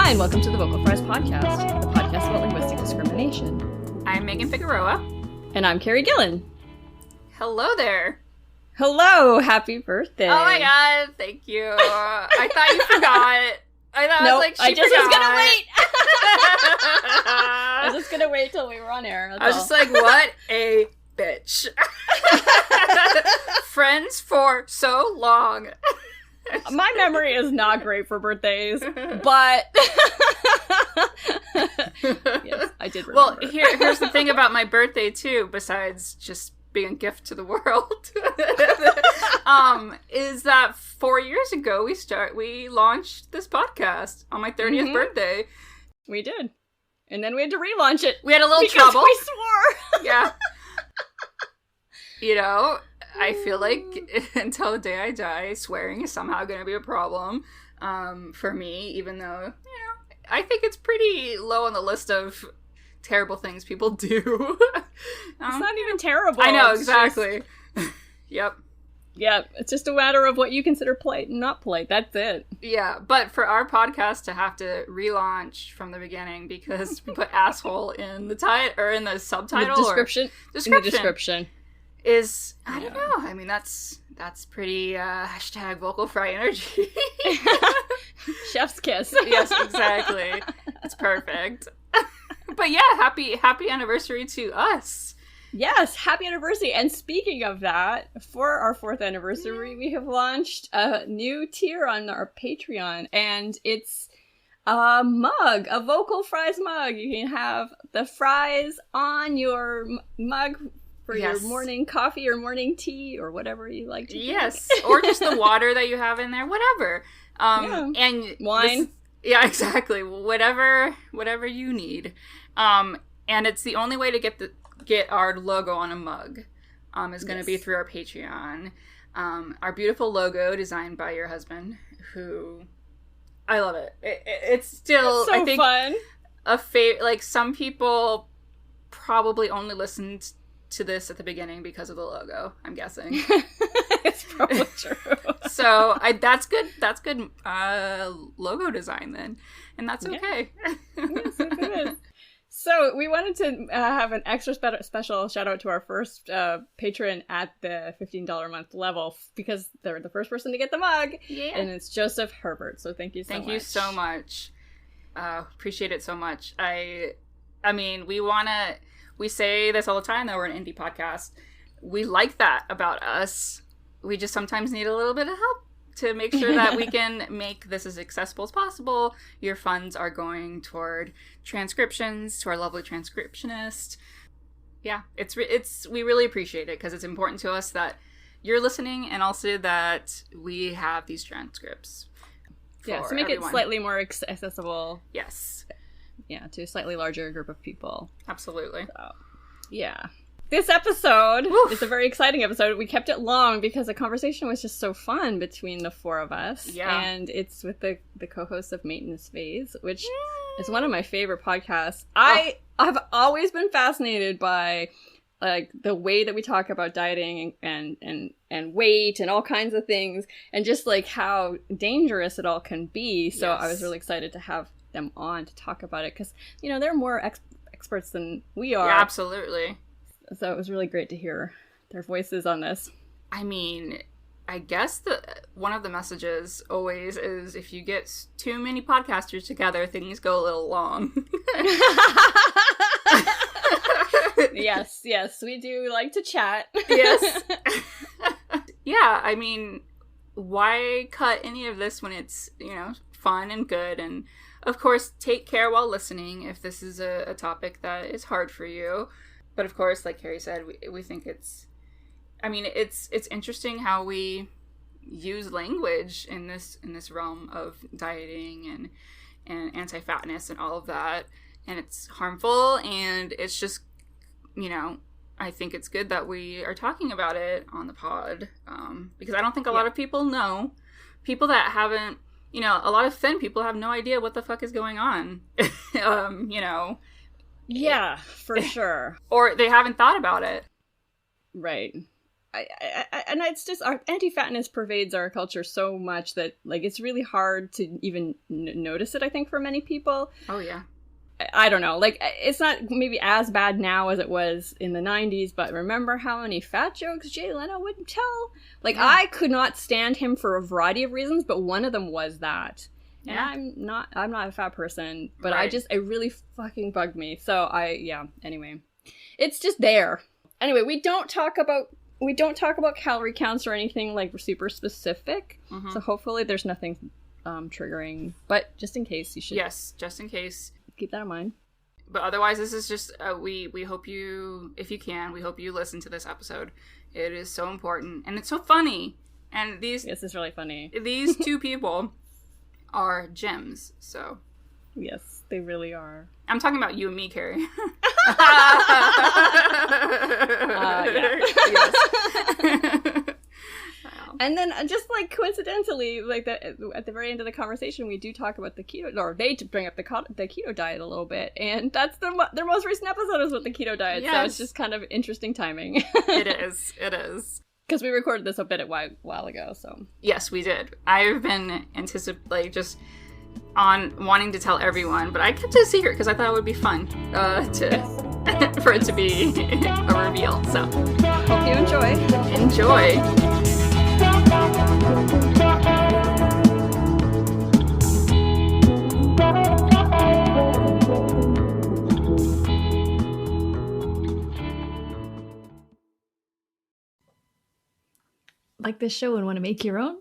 Hi, and welcome to the Vocal Fries Podcast, the podcast about linguistic discrimination. I'm Megan Figueroa. And I'm Carrie Gillen. Hello there. Hello, happy birthday. Oh my god, thank you. I thought you forgot. I just was gonna wait. I was just gonna wait till we were on air. I was just like, what a bitch. Friends for so long. My memory is not great for birthdays, but yes, I did remember. Well, here's the thing about my birthday too, besides just being a gift to the world, is that 4 years ago we launched this podcast on my 30th birthday. We did. And then we had to relaunch it. We had a little trouble. We swore. Yeah. You know, I feel like until the day I die, swearing is somehow going to be a problem for me, even though, you know, I think it's pretty low on the list of terrible things people do. It's not even terrible. I know, exactly. Yep. Yeah, it's just a matter of what you consider polite and not polite. That's it. Yeah, but for our podcast to have to relaunch from the beginning because we put asshole in the title or in the subtitle the description. In the description is, I don't know. I mean, that's pretty hashtag vocal fry energy. Chef's kiss. Yes, exactly. It's perfect. But yeah, happy anniversary to us. Yes, happy anniversary. And speaking of that, for our 4th anniversary, we have launched a new tier on our Patreon, and it's a mug, a Vocal Fries mug. You can have the fries on your mug for your morning coffee or morning tea or whatever you like to drink. Yes, or just the water that you have in there, whatever. And wine. Yeah, exactly. Whatever you need. And it's the only way to get our logo on a mug is going to be through our Patreon. Our beautiful logo designed by your husband, who I love it. It's still so I think fun. Like some people probably only listened to this at the beginning because of the logo, I'm guessing. It's probably true. So that's good logo design then, and that's okay. Yes, it is. So we wanted to have an extra special shout out to our first patron at the $15 a month level because they're the first person to get the mug. Yeah. And it's Joseph Herbert. So thank you so much. Thank you so much. Appreciate it so much. I mean, we say this all the time that we're an indie podcast. We like that about us. We just sometimes need a little bit of help to make sure that we can make this as accessible as possible. Your funds are going toward transcriptions, to our lovely transcriptionist. Yeah, we really appreciate it because it's important to us that you're listening and also that we have these transcripts. Yeah, to make it slightly more accessible. Yes. Yeah, to a slightly larger group of people. Absolutely. So, yeah. This episode is a very exciting episode. We kept it long because the conversation was just so fun between the four of us. Yeah. And it's with the co-host of Maintenance Baes, which is one of my favorite podcasts. I've always been fascinated by like the way that we talk about dieting and weight and all kinds of things and just like how dangerous it all can be. So I was really excited to have them on to talk about it because, you know, they're more experts than we are. Yeah, absolutely. So it was really great to hear their voices on this. I mean, I guess one of the messages always is if you get too many podcasters together, things go a little long. Yes, we do like to chat. Yes. Yeah, I mean, why cut any of this when it's, you know, fun and good? And, of course, take care while listening if this is a topic that is hard for you. But of course, like Carrie said, we think it's interesting how we use language in this realm of dieting and anti-fatness and all of that. And it's harmful, and it's just, you know, I think it's good that we are talking about it on the pod. Because I don't think a lot of people know. People that haven't, you know, a lot of thin people have no idea what the fuck is going on. You know. Yeah, for sure. Or they haven't thought about it. Right. And it's just our anti-fatness pervades our culture so much that like it's really hard to even notice it, I think, for many people. Oh yeah. I don't know, like it's not maybe as bad now as it was in the 90s, but remember how many fat jokes Jay Leno would tell? Like I could not stand him for a variety of reasons, but one of them was that. Yeah. And I'm not a fat person, but right. It really fucking bugged me. So anyway. It's just there. Anyway, we don't talk about calorie counts or anything like super specific. Mm-hmm. So hopefully there's nothing triggering, but just in case you should. Yes, just in case. Keep that in mind. But otherwise, this is just, we hope you, if you can, we hope you listen to this episode. It is so important. And it's so funny. And this is really funny. These two people are gems, so. Yes, they really are. I'm talking about you and me, Carrie. Yes. And then just like coincidentally, like at the very end of the conversation, we do talk about the keto, or they bring up the keto diet a little bit, and that's their most recent episode is with the keto diet. Yes. So it's just kind of interesting timing. It is. Because we recorded this a while ago, so. Yes, we did. I've been just on wanting to tell everyone, but I kept it a secret because I thought it would be fun for it to be a reveal. So hope you enjoy. Like this show and want to make your own?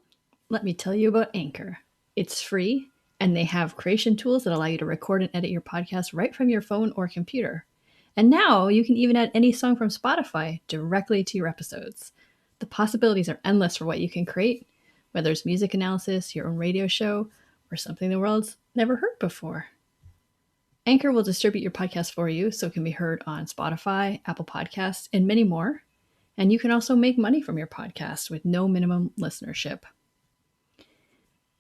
Let me tell you about Anchor. It's free, and they have creation tools that allow you to record and edit your podcast right from your phone or computer. And now you can even add any song from Spotify directly to your episodes. The possibilities are endless for what you can create, whether it's music analysis, your own radio show, or something the world's never heard before. Anchor will distribute your podcast for you so it can be heard on Spotify, Apple Podcasts, and many more. And you can also make money from your podcast with no minimum listenership.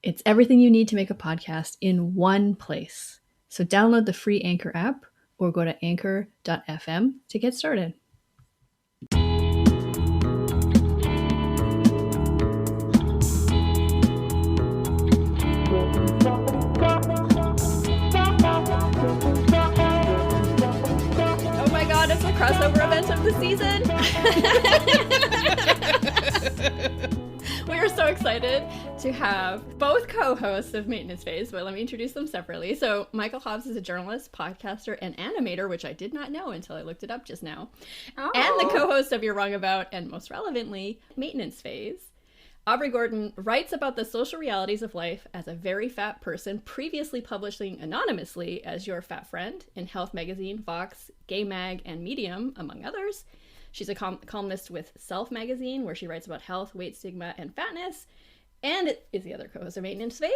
It's everything you need to make a podcast in one place. So download the free Anchor app or go to anchor.fm to get started. Oh my god, it's the crossover event of the season! We are so excited to have both co-hosts of Maintenance Phase, but let me introduce them separately. So Michael Hobbs is a journalist, podcaster, and animator, which I did not know until I looked it up just now. Oh. And the co-host of You're Wrong About, and most relevantly, Maintenance Phase. Aubrey Gordon writes about the social realities of life as a very fat person, previously publishing anonymously as Your Fat Friend in Health Magazine, Vox, Gay Mag, and Medium, among others. She's a columnist with Self Magazine, where she writes about health, weight stigma, and fatness, and is the other co-host of Maintenance Phase,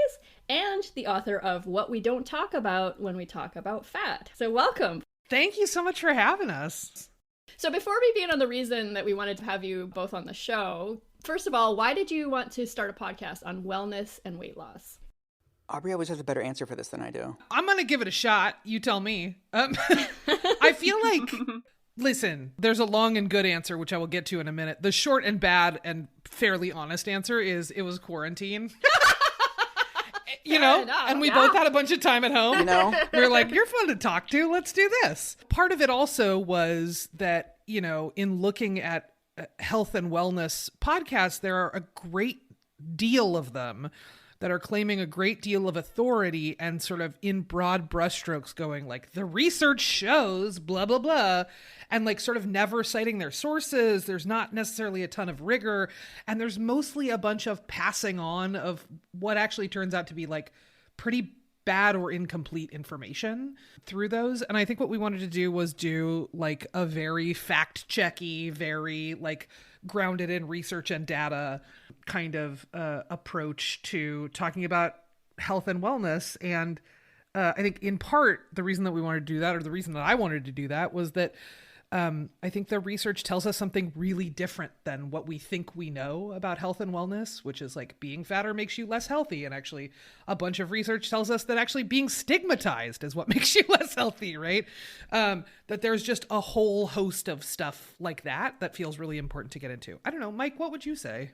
and the author of What We Don't Talk About When We Talk About Fat. So welcome. Thank you so much for having us. So before we begin on the reason that we wanted to have you both on the show, first of all, why did you want to start a podcast on wellness and weight loss? Aubrey always has a better answer for this than I do. I'm going to give it a shot. You tell me. I feel like... Listen, there's a long and good answer, which I will get to in a minute. The short and bad and fairly honest answer is it was quarantine. And we both had a bunch of time at home. We were like, you're fun to talk to. Let's do this. Part of it also was that, in looking at health and wellness podcasts, there are a great deal of them that are claiming a great deal of authority and sort of in broad brushstrokes going like, the research shows blah, blah, blah, and like sort of never citing their sources. There's not necessarily a ton of rigor, and there's mostly a bunch of passing on of what actually turns out to be like pretty bad or incomplete information through those. And I think what we wanted to do was do like a very fact-checky, very like grounded in research and data kind of approach to talking about health and wellness. And I think in part the reason that we wanted to do that, or the reason that I wanted to do that, was that I think the research tells us something really different than what we think we know about health and wellness, which is like being fatter makes you less healthy. And actually a bunch of research tells us that actually being stigmatized is what makes you less healthy, right? That there's just a whole host of stuff like that feels really important to get into. I don't know, Mike, what would you say?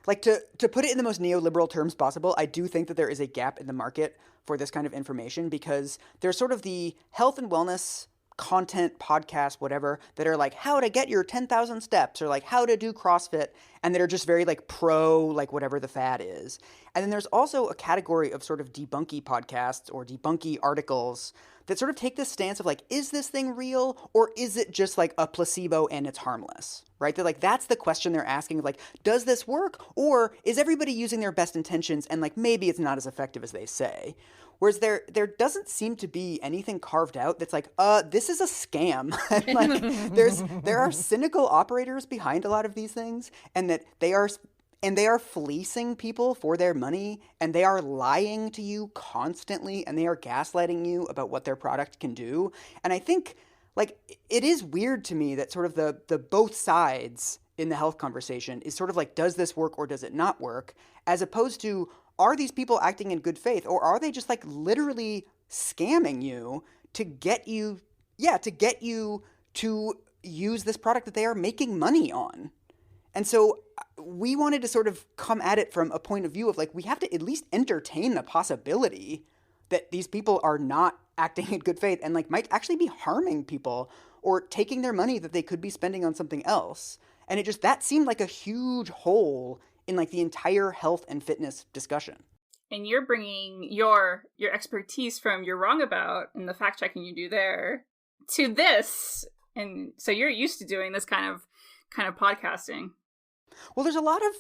Like, to put it in the most neoliberal terms possible, I do think that there is a gap in the market for this kind of information, because there's sort of the health and wellness content, podcasts, whatever, that are like how to get your 10,000 steps, or like how to do CrossFit, and that are just very like pro, like whatever the fad is. And then there's also a category of sort of debunky podcasts or debunky articles that sort of take this stance of like, is this thing real, or is it just like a placebo and it's harmless, right? They're like, that's the question they're asking, of like, does this work, or is everybody using their best intentions and like maybe it's not as effective as they say? Whereas there doesn't seem to be anything carved out that's like, this is a scam. Like there are cynical operators behind a lot of these things, and that they are fleecing people for their money, and they are lying to you constantly, and they are gaslighting you about what their product can do. And I think, like, it is weird to me that sort of the both sides in the health conversation is sort of like, does this work or does it not work? As opposed to, are these people acting in good faith, or are they just like literally scamming you to get you to use this product that they are making money on? And so we wanted to sort of come at it from a point of view of like, we have to at least entertain the possibility that these people are not acting in good faith and like might actually be harming people or taking their money that they could be spending on something else. And it just, that seemed like a huge hole in like the entire health and fitness discussion. And you're bringing your expertise from You're Wrong About and the fact checking you do there to this. And so you're used to doing this kind of podcasting. Well, there's a lot of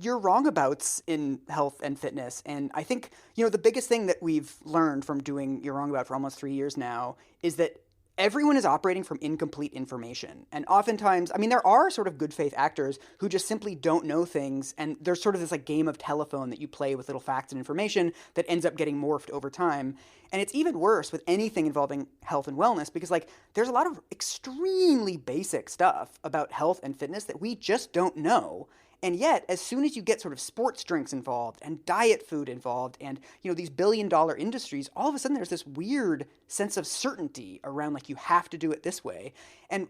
You're Wrong Abouts in health and fitness. And I think, the biggest thing that we've learned from doing You're Wrong About for almost 3 years now is that everyone is operating from incomplete information. And oftentimes, I mean, there are sort of good faith actors who just simply don't know things. And there's sort of this like game of telephone that you play with little facts and information that ends up getting morphed over time. And it's even worse with anything involving health and wellness, because like there's a lot of extremely basic stuff about health and fitness that we just don't know. And yet, as soon as you get sort of sports drinks involved and diet food involved and, these billion-dollar industries, all of a sudden there's this weird sense of certainty around like you have to do it this way. And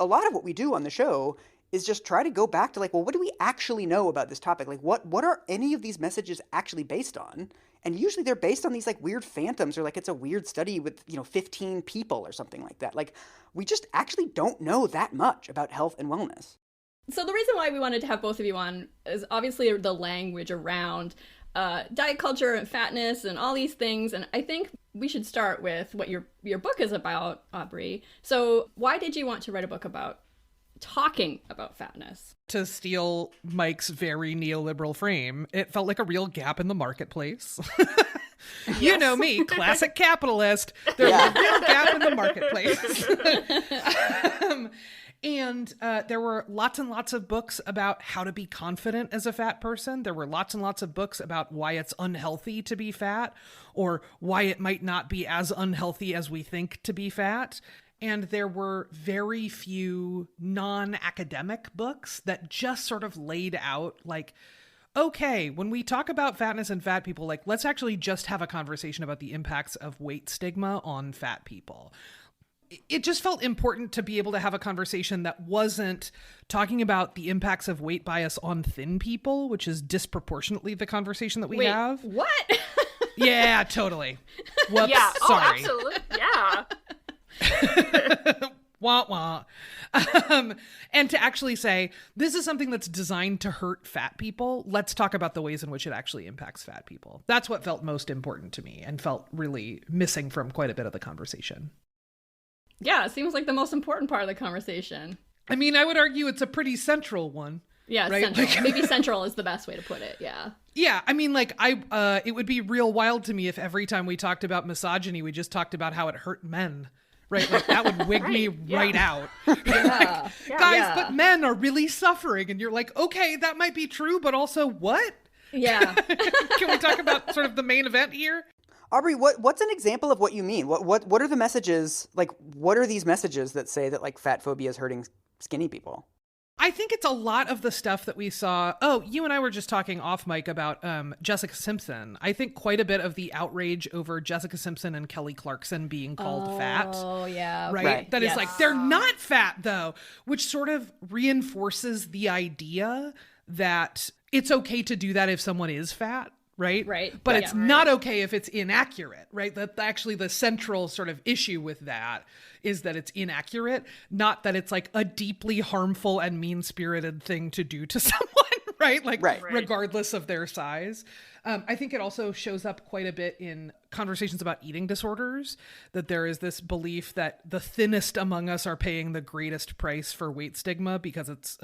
a lot of what we do on the show is just try to go back to like, well, what do we actually know about this topic? Like what are any of these messages actually based on? And usually they're based on these like weird phantoms, or like it's a weird study with, 15 people or something like that. Like we just actually don't know that much about health and wellness. So the reason why we wanted to have both of you on is obviously the language around diet culture and fatness and all these things. And I think we should start with what your book is about, Aubrey. So why did you want to write a book about talking about fatness? To steal Mike's very neoliberal frame, it felt like a real gap in the marketplace. You know me, classic capitalist. There's a real gap in the marketplace. And there were lots and lots of books about how to be confident as a fat person. There were lots and lots of books about why it's unhealthy to be fat, or why it might not be as unhealthy as we think to be fat. And there were very few non-academic books that just sort of laid out like, okay, when we talk about fatness and fat people, like, let's actually just have a conversation about the impacts of weight stigma on fat people. It just felt important to be able to have a conversation that wasn't talking about the impacts of weight bias on thin people, which is disproportionately the conversation that we have. What? Yeah, totally. Whoops, yeah. sorry. Oh, absolutely. Yeah. Wah wah. And to actually say, this is something that's designed to hurt fat people. Let's talk about the ways in which it actually impacts fat people. That's what felt most important to me and felt really missing from quite a bit of the conversation. Yeah, it seems like the most important part of the conversation. I mean, I would argue it's a pretty central one. Yeah, right? central. Like, maybe central is the best way to put it, yeah. Yeah, I mean, like, it would be real wild to me if every time we talked about misogyny, we just talked about how it hurt men. Right? Like, that would wig me right out. Yeah. Like, guys, but men are really suffering. And you're like, okay, that might be true, but also what? Yeah. Can we talk about sort of the main event here? Aubrey, what's an example of what you mean? What are the messages, like, what are these messages that say that, like, fat phobia is hurting skinny people? I think it's a lot of the stuff that we saw. Oh, you and I were just talking off mic about Jessica Simpson. I think quite a bit of the outrage over Jessica Simpson and Kelly Clarkson being called fat. Oh, yeah. Right? That is like, they're not fat, though, which sort of reinforces the idea that it's okay to do that if someone is fat. Right. But it's not okay if it's inaccurate. Right. That actually the central sort of issue with that is that it's inaccurate, not that it's like a deeply harmful and mean-spirited thing to do to someone. Right. Like, regardless of their size. I think it also shows up quite a bit in conversations about eating disorders, that there is this belief that the thinnest among us are paying the greatest price for weight stigma because it's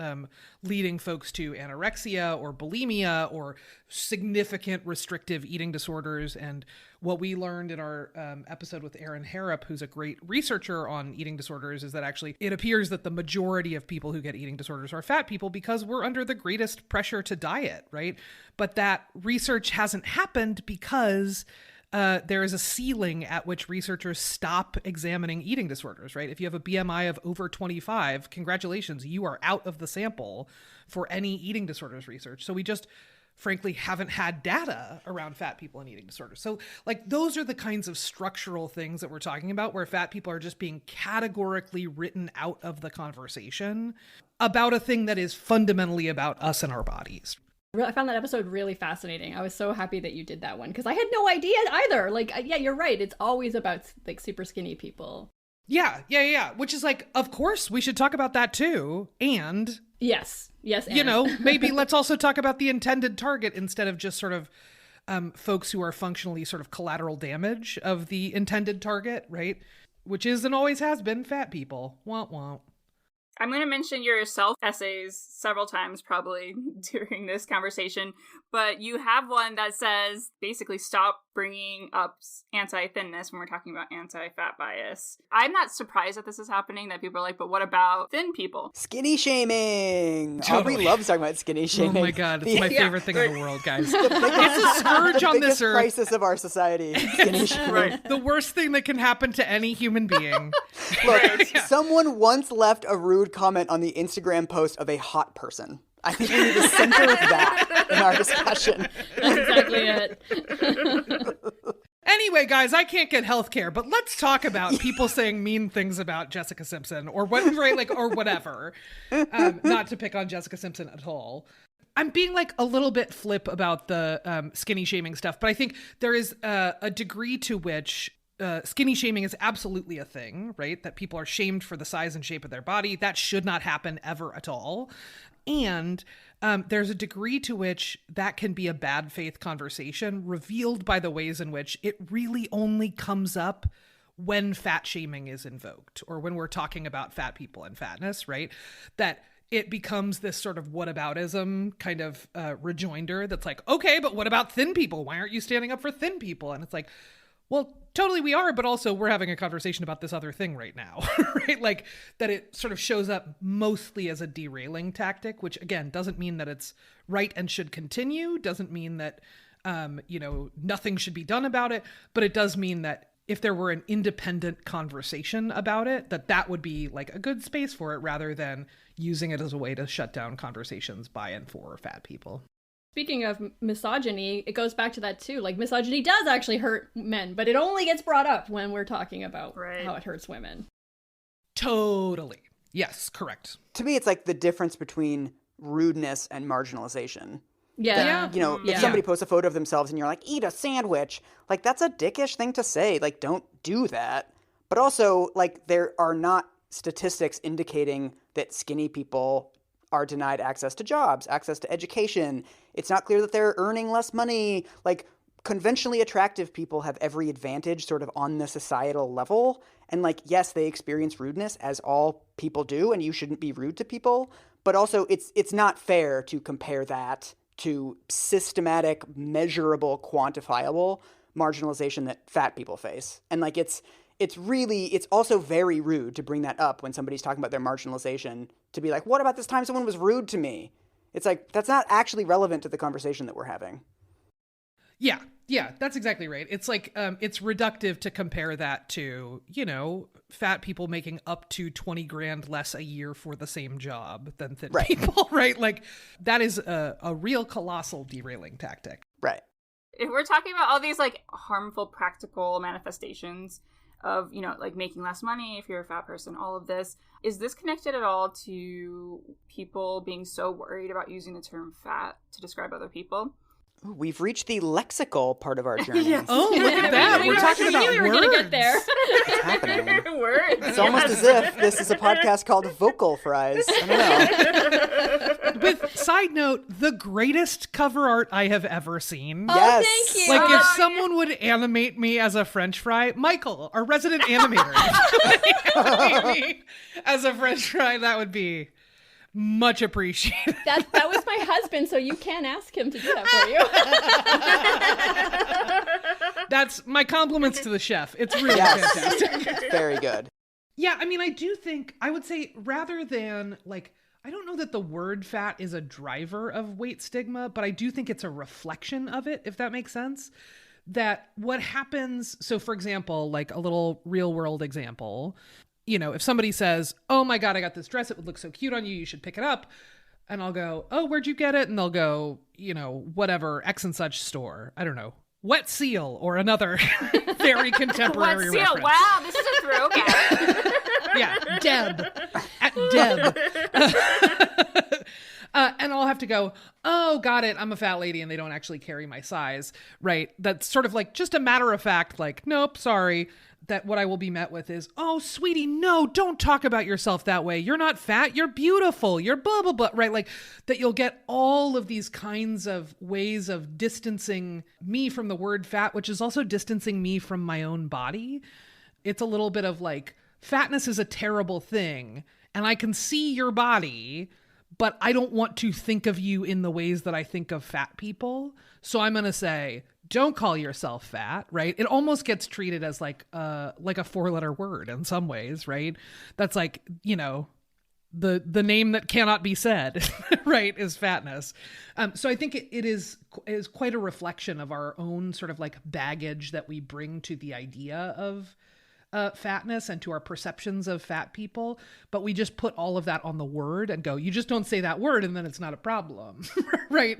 leading folks to anorexia or bulimia or significant restrictive eating disorders. And what we learned in our episode with Erin Harrop, who's a great researcher on eating disorders, is that actually it appears that the majority of people who get eating disorders are fat people because we're under the greatest pressure to diet, right? But that research hasn't happened because there is a ceiling at which researchers stop examining eating disorders, right? If you have a BMI of over 25, congratulations, you are out of the sample for any eating disorders research. So we just frankly haven't had data around fat people and eating disorders. So like those are the kinds of structural things that we're talking about where fat people are just being categorically written out of the conversation about a thing that is fundamentally about us and our bodies. I found that episode really fascinating. I was so happy that you did that one because I had no idea either. Like, yeah, you're right. It's always about like super skinny people. Yeah. Which is like, of course, we should talk about that too. And yes. You know, maybe let's also talk about the intended target instead of just sort of folks who are functionally sort of collateral damage of the intended target, right? Which is and always has been fat people. Womp womp. I'm going to mention your self-essays several times probably during this conversation, but you have one that says basically stop bringing up anti-thinness when we're talking about anti-fat bias. I'm not surprised that this is happening, that people are like, but what about thin people? Skinny shaming! Totally. Aubrey loves talking about skinny shaming. Oh my god, it's my favorite thing in the world, guys. It's a scourge on this earth. Crisis of our society, skinny shaming. Right. The worst thing that can happen to any human being. Look, someone once left a rude comment on the Instagram post of a hot person. I think we need to center that in our discussion. That's exactly it. Anyway, guys, I can't get healthcare, but let's talk about people saying mean things about Jessica Simpson or what, right? Like, or whatever. Not to pick on Jessica Simpson at all. I'm being like a little bit flip about the skinny shaming stuff, but I think there is a degree to which skinny shaming is absolutely a thing, right? That people are shamed for the size and shape of their body. That should not happen ever at all. And there's a degree to which that can be a bad faith conversation revealed by the ways in which it really only comes up when fat shaming is invoked or when we're talking about fat people and fatness, right? That it becomes this sort of whataboutism kind of rejoinder that's like, okay, but what about thin people? Why aren't you standing up for thin people? And it's like, well, totally we are, but also we're having a conversation about this other thing right now, right? Like that it sort of shows up mostly as a derailing tactic, which again, doesn't mean that it's right and should continue, doesn't mean that, nothing should be done about it, but it does mean that if there were an independent conversation about it, that would be like a good space for it rather than using it as a way to shut down conversations by and for fat people. Speaking of misogyny, it goes back to that too. Like misogyny does actually hurt men, but it only gets brought up when we're talking about how it hurts women. Totally. Yes, correct. To me, it's like the difference between rudeness and marginalization. Yeah. That, if somebody posts a photo of themselves and you're like, eat a sandwich, like that's a dickish thing to say. Like, don't do that. But also, like, there are not statistics indicating that skinny people are denied access to jobs, access to education. It's not clear that they're earning less money. Like, conventionally attractive people have every advantage sort of on the societal level. And like, yes, they experience rudeness as all people do, and you shouldn't be rude to people. But also it's not fair to compare that to systematic, measurable, quantifiable marginalization that fat people face. And like, it's also very rude to bring that up when somebody's talking about their marginalization, to be like, what about this time someone was rude to me? It's like, that's not actually relevant to the conversation that we're having. Yeah, Yeah, that's exactly right. It's like, it's reductive to compare that to, fat people making up to 20 grand less a year for the same job than thin people, right? Like, that is a real colossal derailing tactic. Right. If we're talking about all these like harmful practical manifestations of, like making less money if you're a fat person, all of this, is this connected at all to people being so worried about using the term fat to describe other people? Ooh, we've reached the lexical part of our journey. Yes. Oh, look at that. We're talking about we were words. going to get there. It's happening. Words. It's almost as if this is a podcast called Vocal Fries. I don't know. With side note, the greatest cover art I have ever seen. Yes. Thank you. Like, if someone would animate me as a French fry, Michael, our resident animator, animate me as a French fry, that would be much appreciated. That was my husband, so you can ask him to do that for you. That's my compliments to the chef. It's really fantastic. Very good. Yeah, I mean, I would say rather than like, I don't know that the word fat is a driver of weight stigma, but I do think it's a reflection of it, if that makes sense. That what happens, so for example, like a little real world example, if somebody says, oh my God, I got this dress, it would look so cute on you, you should pick it up. And I'll go, oh, where'd you get it? And they'll go, whatever, X and such store. I don't know. Wet Seal or another very contemporary Wet Seal. reference. Wow, this is a throwback. Yeah, Deb. At Deb. And I'll have to go, oh, got it. I'm a fat lady and they don't actually carry my size, right? That's sort of like just a matter of fact, like, nope, sorry. That what I will be met with is, oh, sweetie, no, don't talk about yourself that way. You're not fat. You're beautiful. You're blah, blah, blah, right? Like that you'll get all of these kinds of ways of distancing me from the word fat, which is also distancing me from my own body. It's a little bit of like, fatness is a terrible thing and I can see your body, but I don't want to think of you in the ways that I think of fat people. So I'm going to say, don't call yourself fat, right? It almost gets treated as like a 4-letter word in some ways, right? That's like, the name that cannot be said, right, is fatness. So I think it is quite a reflection of our own sort of like baggage that we bring to the idea of fatness and to our perceptions of fat people, but we just put all of that on the word and go, you just don't say that word and then it's not a problem, right?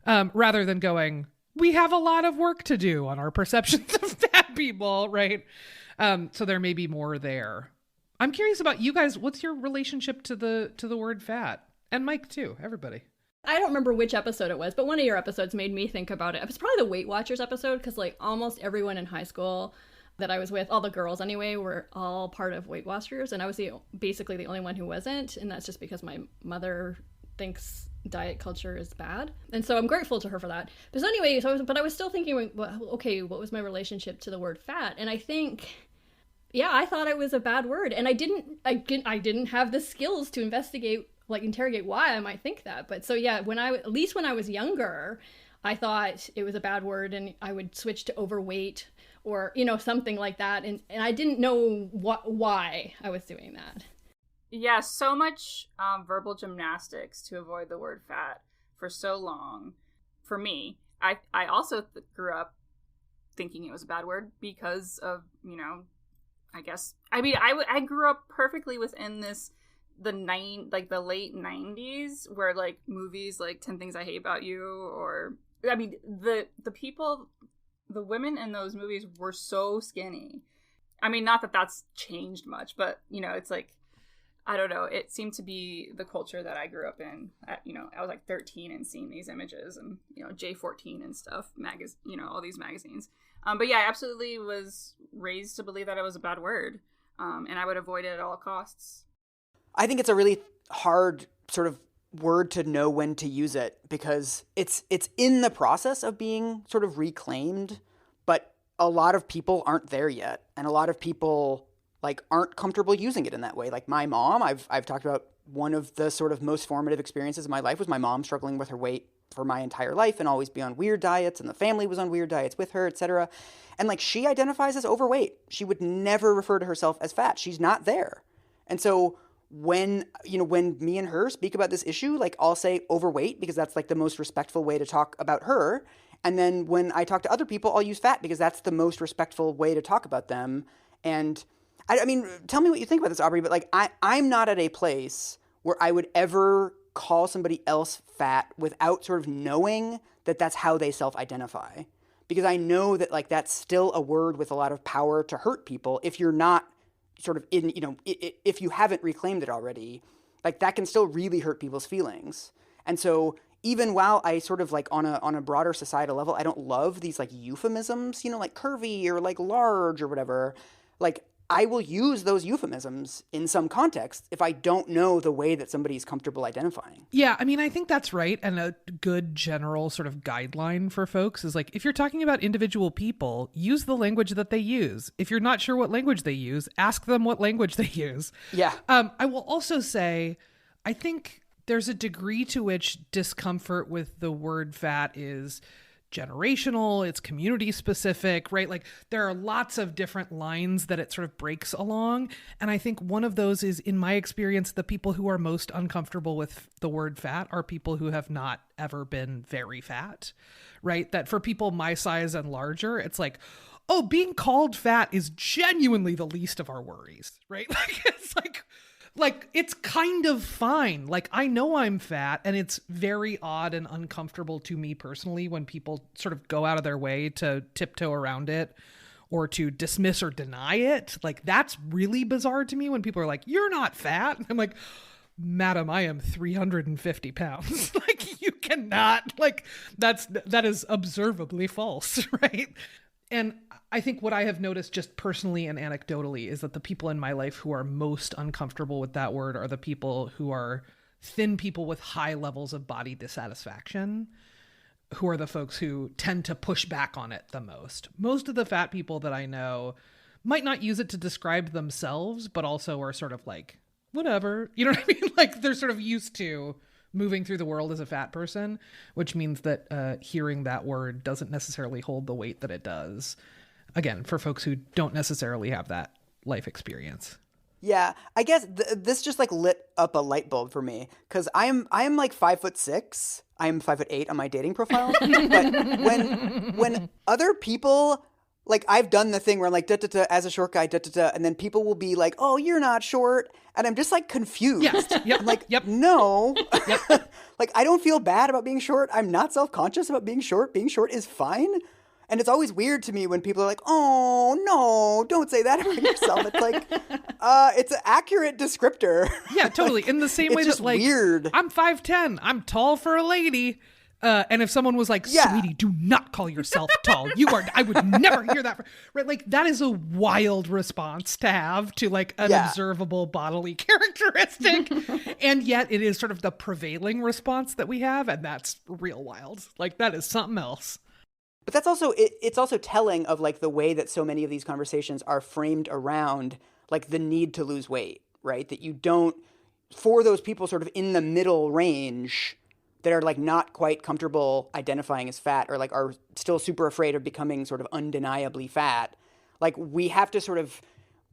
Rather than going, we have a lot of work to do on our perceptions of fat people, right? So there may be more there. I'm curious about you guys. What's your relationship to the word fat? And Mike too, everybody. I don't remember which episode it was, but one of your episodes made me think about it. It was probably the Weight Watchers episode, because like almost everyone in high school that I was with, all the girls anyway, were all part of Weight Watchers, and I was basically the only one who wasn't, and that's just because my mother thinks diet culture is bad, and so I'm grateful to her for that. But so anyway, I was still thinking, well, okay, what was my relationship to the word fat? And I think, yeah, I thought it was a bad word, and I didn't have the skills to interrogate why I might think that. But so yeah, at least when I was younger, I thought it was a bad word, and I would switch to overweight or something like that, and I didn't know why I was doing that. Yeah, so much verbal gymnastics to avoid the word fat for so long. For me, I also grew up thinking it was a bad word because of, I guess, I grew up perfectly within the late 90s, where like movies like 10 Things I Hate About You, or the people, the women in those movies were so skinny. I mean, not that that's changed much, but it's like, I don't know. It seemed to be the culture that I grew up in. I was like 13 and seeing these images and, J14 and stuff, all these magazines. But yeah, I absolutely was raised to believe that it was a bad word. And I would avoid it at all costs. I think it's a really hard sort of word to know when to use it, because it's in the process of being sort of reclaimed, but a lot of people aren't there yet. And a lot of people like aren't comfortable using it in that way. Like my mom, I've talked about, one of the sort of most formative experiences of my life was my mom struggling with her weight for my entire life and always be on weird diets, and the family was on weird diets with her, etc. And like she identifies as overweight. She would never refer to herself as fat. She's not there. And so when me and her speak about this issue, like I'll say overweight because that's like the most respectful way to talk about her. And then when I talk to other people, I'll use fat because that's the most respectful way to talk about them. And I mean, tell me what you think about this, Aubrey, but like I'm not at a place where I would ever call somebody else fat without sort of knowing that that's how they self-identify. Because I know that like that's still a word with a lot of power to hurt people if you're not sort of in, you know, if you haven't reclaimed it already, like that can still really hurt people's feelings. And so even while I sort of like on a broader societal level, I don't love these like euphemisms, you know, like curvy or like large or whatever, like I will use those euphemisms in some context if I don't know the way that somebody's comfortable identifying. Yeah, I mean, I think that's right. And a good general sort of guideline for folks is like, if you're talking about individual people, use the language that they use. If you're not sure what language they use, ask them what language they use. Yeah. I will also say, I think there's a degree to which discomfort with the word fat is generational, it's community specific, right? Like there are lots of different lines that it sort of breaks along. And I think one of those is, in my experience, the people who are most uncomfortable with the word fat are people who have not ever been very fat, right? That for people my size and larger, it's like, oh, being called fat is genuinely the least of our worries, right? Like, it's kind of fine. Like, I know I'm fat, and it's very odd and uncomfortable to me personally when people sort of go out of their way to tiptoe around it or to dismiss or deny it. Like, that's really bizarre to me when people are like, you're not fat. And I'm like, madam, I am 350 pounds. Like, you cannot, like, that is observably false, right? And I think what I have noticed just personally and anecdotally is that the people in my life who are most uncomfortable with that word are the people who are thin people with high levels of body dissatisfaction, who are the folks who tend to push back on it the most. Most of the fat people that I know might not use it to describe themselves, but also are sort of like, whatever, you know what I mean? Like they're sort of used to moving through the world as a fat person, which means that hearing that word doesn't necessarily hold the weight that it does. Again, for folks who don't necessarily have that life experience. Yeah, I guess this just like lit up a light bulb for me because I am like 5'6". I am 5'8" on my dating profile. But when other people, like I've done the thing where I'm like, da, da, da, as a short guy, da, da, da, and then people will be like, oh, you're not short. And I'm just like confused. Yes. Yep. I'm like, yep. No. Yep. Like, I don't feel bad about being short. I'm not self-conscious about being short. Being short is fine. And it's always weird to me when people are like, oh, no, don't say that about yourself. It's like, it's an accurate descriptor. Yeah, totally. In the same way just that, like, weird. I'm 5'10", I'm tall for a lady. And if someone was like, sweetie, do not call yourself tall. I would never hear that. Right? Like, that is a wild response to have to, like, an observable bodily characteristic. And yet it is sort of the prevailing response that we have. And that's real wild. Like, that is something else. But that's also, it's also telling of like the way that so many of these conversations are framed around like the need to lose weight, right? That you don't, for those people sort of in the middle range that are like not quite comfortable identifying as fat or like are still super afraid of becoming sort of undeniably fat, like we have to sort of,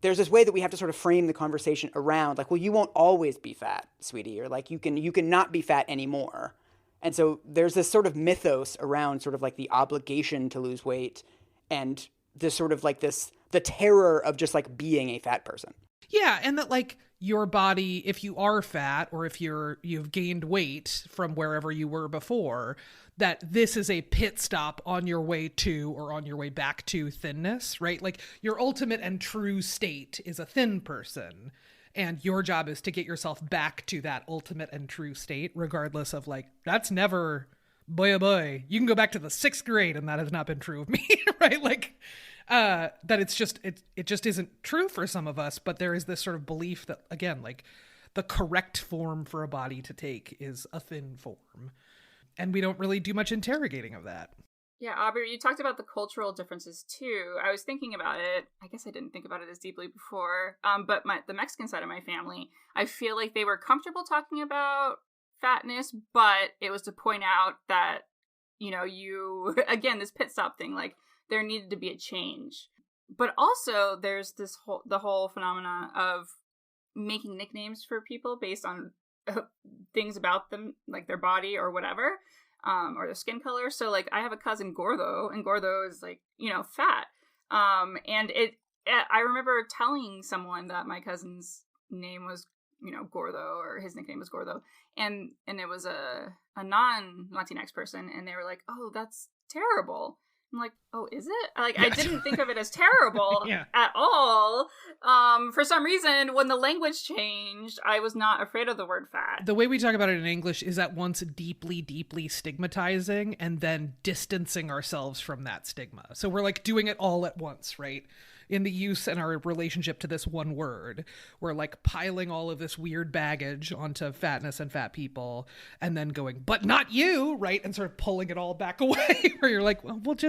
there's this way that we have to sort of frame the conversation around like, well, you won't always be fat, sweetie, or like you can not be fat anymore. And so there's this sort of mythos around sort of like the obligation to lose weight and this sort of like the terror of just like being a fat person. Yeah. And that like your body, if you are fat or if you've gained weight from wherever you were before, that this is a pit stop on your way to or on your way back to thinness, right? Like your ultimate and true state is a thin person. And your job is to get yourself back to that ultimate and true state, regardless of like, that's never, boy, oh boy, you can go back to the 6th grade and that has not been true of me, right? Like, that it's just, it just isn't true for some of us, but there is this sort of belief that, again, like the correct form for a body to take is a thin form. And we don't really do much interrogating of that. Yeah, Aubrey, you talked about the cultural differences too. I was thinking about it. I guess I didn't think about it as deeply before. But the Mexican side of my family, I feel like they were comfortable talking about fatness, but it was to point out that, you know, again, this pit stop thing, like there needed to be a change. But also there's the whole phenomena of making nicknames for people based on things about them, like their body or whatever. or their skin color. So like I have a cousin Gordo, and Gordo is like, you know, fat. And I remember telling someone that my cousin's name was, you know, Gordo, or his nickname was Gordo, and it was a non-Latinx person, and they were like, "Oh, that's terrible." I'm like, "Oh, is it?" Like, I didn't think of it as terrible at all. For some reason, when the language changed, I was not afraid of the word fat. The way we talk about it in English is at once deeply, deeply stigmatizing and then distancing ourselves from that stigma. So we're like doing it all at once, right? In the use and our relationship to this one word, we're like piling all of this weird baggage onto fatness and fat people and then going, but not you, right? And sort of pulling it all back away where you're like, well, what